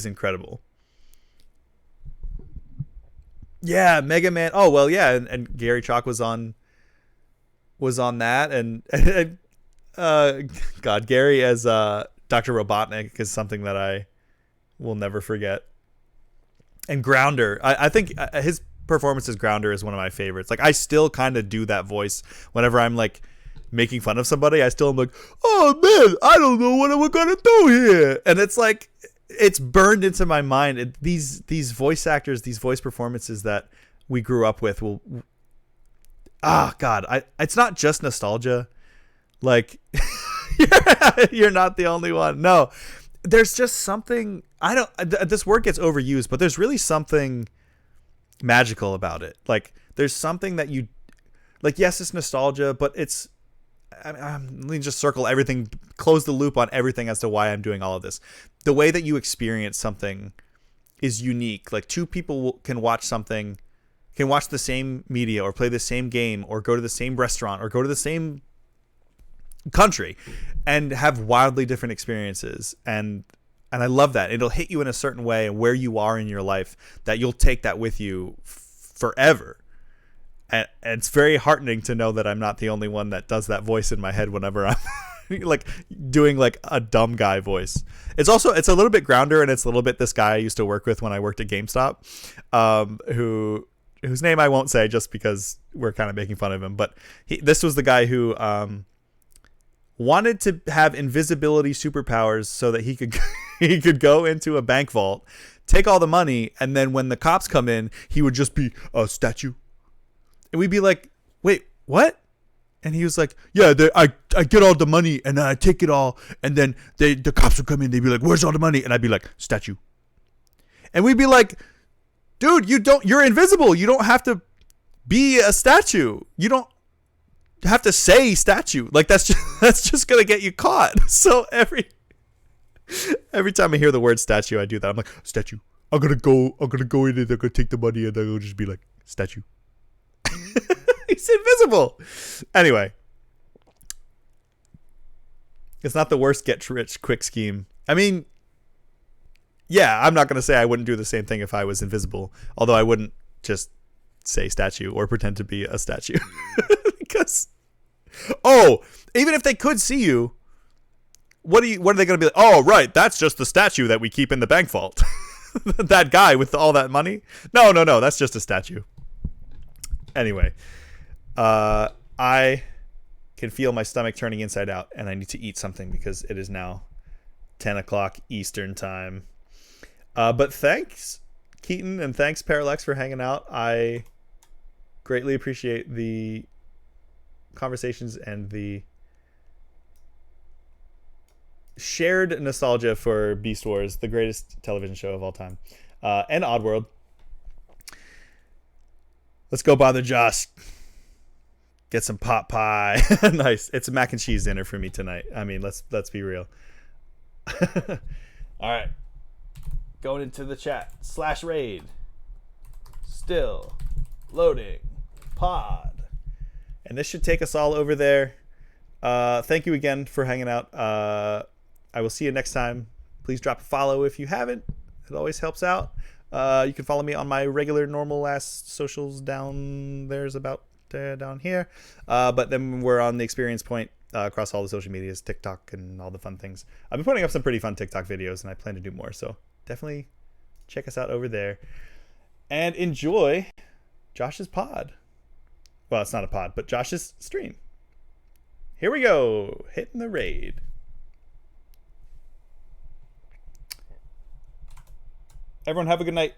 incredible. Yeah, Mega Man. Oh well, yeah, and Gary Chalk was on that, and God, Gary as Dr. Robotnik is something that I will never forget. And Grounder, I think his performance as Grounder is one of my favorites. Like, I still kind of do that voice whenever I'm like making fun of somebody. I still am like, oh man, I don't know what we're gonna do here, and it's like, it's burned into my mind. These voice actors, these voice performances that we grew up with will. God, it's not just nostalgia. Like, you're not the only one. No, there's just something. This word gets overused, but there's really something magical about it. Like, there's something that you like. Yes, it's nostalgia, but it's. Let me just circle everything, close the loop on everything as to why I'm doing all of this. The way that you experience something is unique. Like, two people can watch the same media or play the same game or go to the same restaurant or go to the same country and have wildly different experiences. And I love that. It'll hit you in a certain way and where you are in your life that you'll take that with you forever. And it's very heartening to know that I'm not the only one that does that voice in my head whenever I'm like doing like a dumb guy voice. It's a little bit Grounder, and it's a little bit this guy I used to work with when I worked at GameStop, whose name I won't say just because we're kind of making fun of him. But this was the guy who wanted to have invisibility superpowers so that he could go into a bank vault, take all the money, and then when the cops come in, he would just be a statue. And we'd be like, wait, what? And he was like, yeah, I get all the money and then I take it all. And then the cops would come in. They'd be like, where's all the money? And I'd be like, statue. And we'd be like, dude, you're invisible. You don't have to be a statue. You don't have to say statue. Like, that's just going to get you caught. So Every time I hear the word statue, I do that. I'm like, statue. I'm gonna go in it. I'm gonna take the money, and I'll just be like, statue. He's invisible. Anyway, it's not the worst get rich quick scheme. I mean, yeah, I'm not gonna say I wouldn't do the same thing if I was invisible. Although I wouldn't just say statue or pretend to be a statue. Because, even if they could see you, what are they going to be like? Oh, right, that's just the statue that we keep in the bank vault. That guy with all that money? No, that's just a statue. Anyway, I can feel my stomach turning inside out, and I need to eat something because it is now 10 o'clock Eastern time. But thanks, Keaton, and thanks, Parallax, for hanging out. I greatly appreciate the conversations and the shared nostalgia for Beast Wars, the greatest television show of all time, and Oddworld. Let's go bother Josh. Get some pot pie. Nice. It's a mac and cheese dinner for me tonight. I mean, let's be real. All right. Going into the chat. /raid. Still loading. Pod. And this should take us all over there. Thank you again for hanging out. I will see you next time. Please drop a follow if you haven't. It always helps out. You can follow me on my regular normal ass socials down there's about down here. But then we're on the Experience Point across all the social medias, TikTok and all the fun things. I've been putting up some pretty fun TikTok videos and I plan to do more. So definitely check us out over there and enjoy Josh's pod. Well, it's not a pod, but Josh's stream. Here we go. Hitting the raid. Everyone have a good night.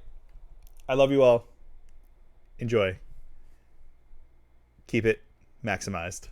I love you all. Enjoy. Keep it maximized.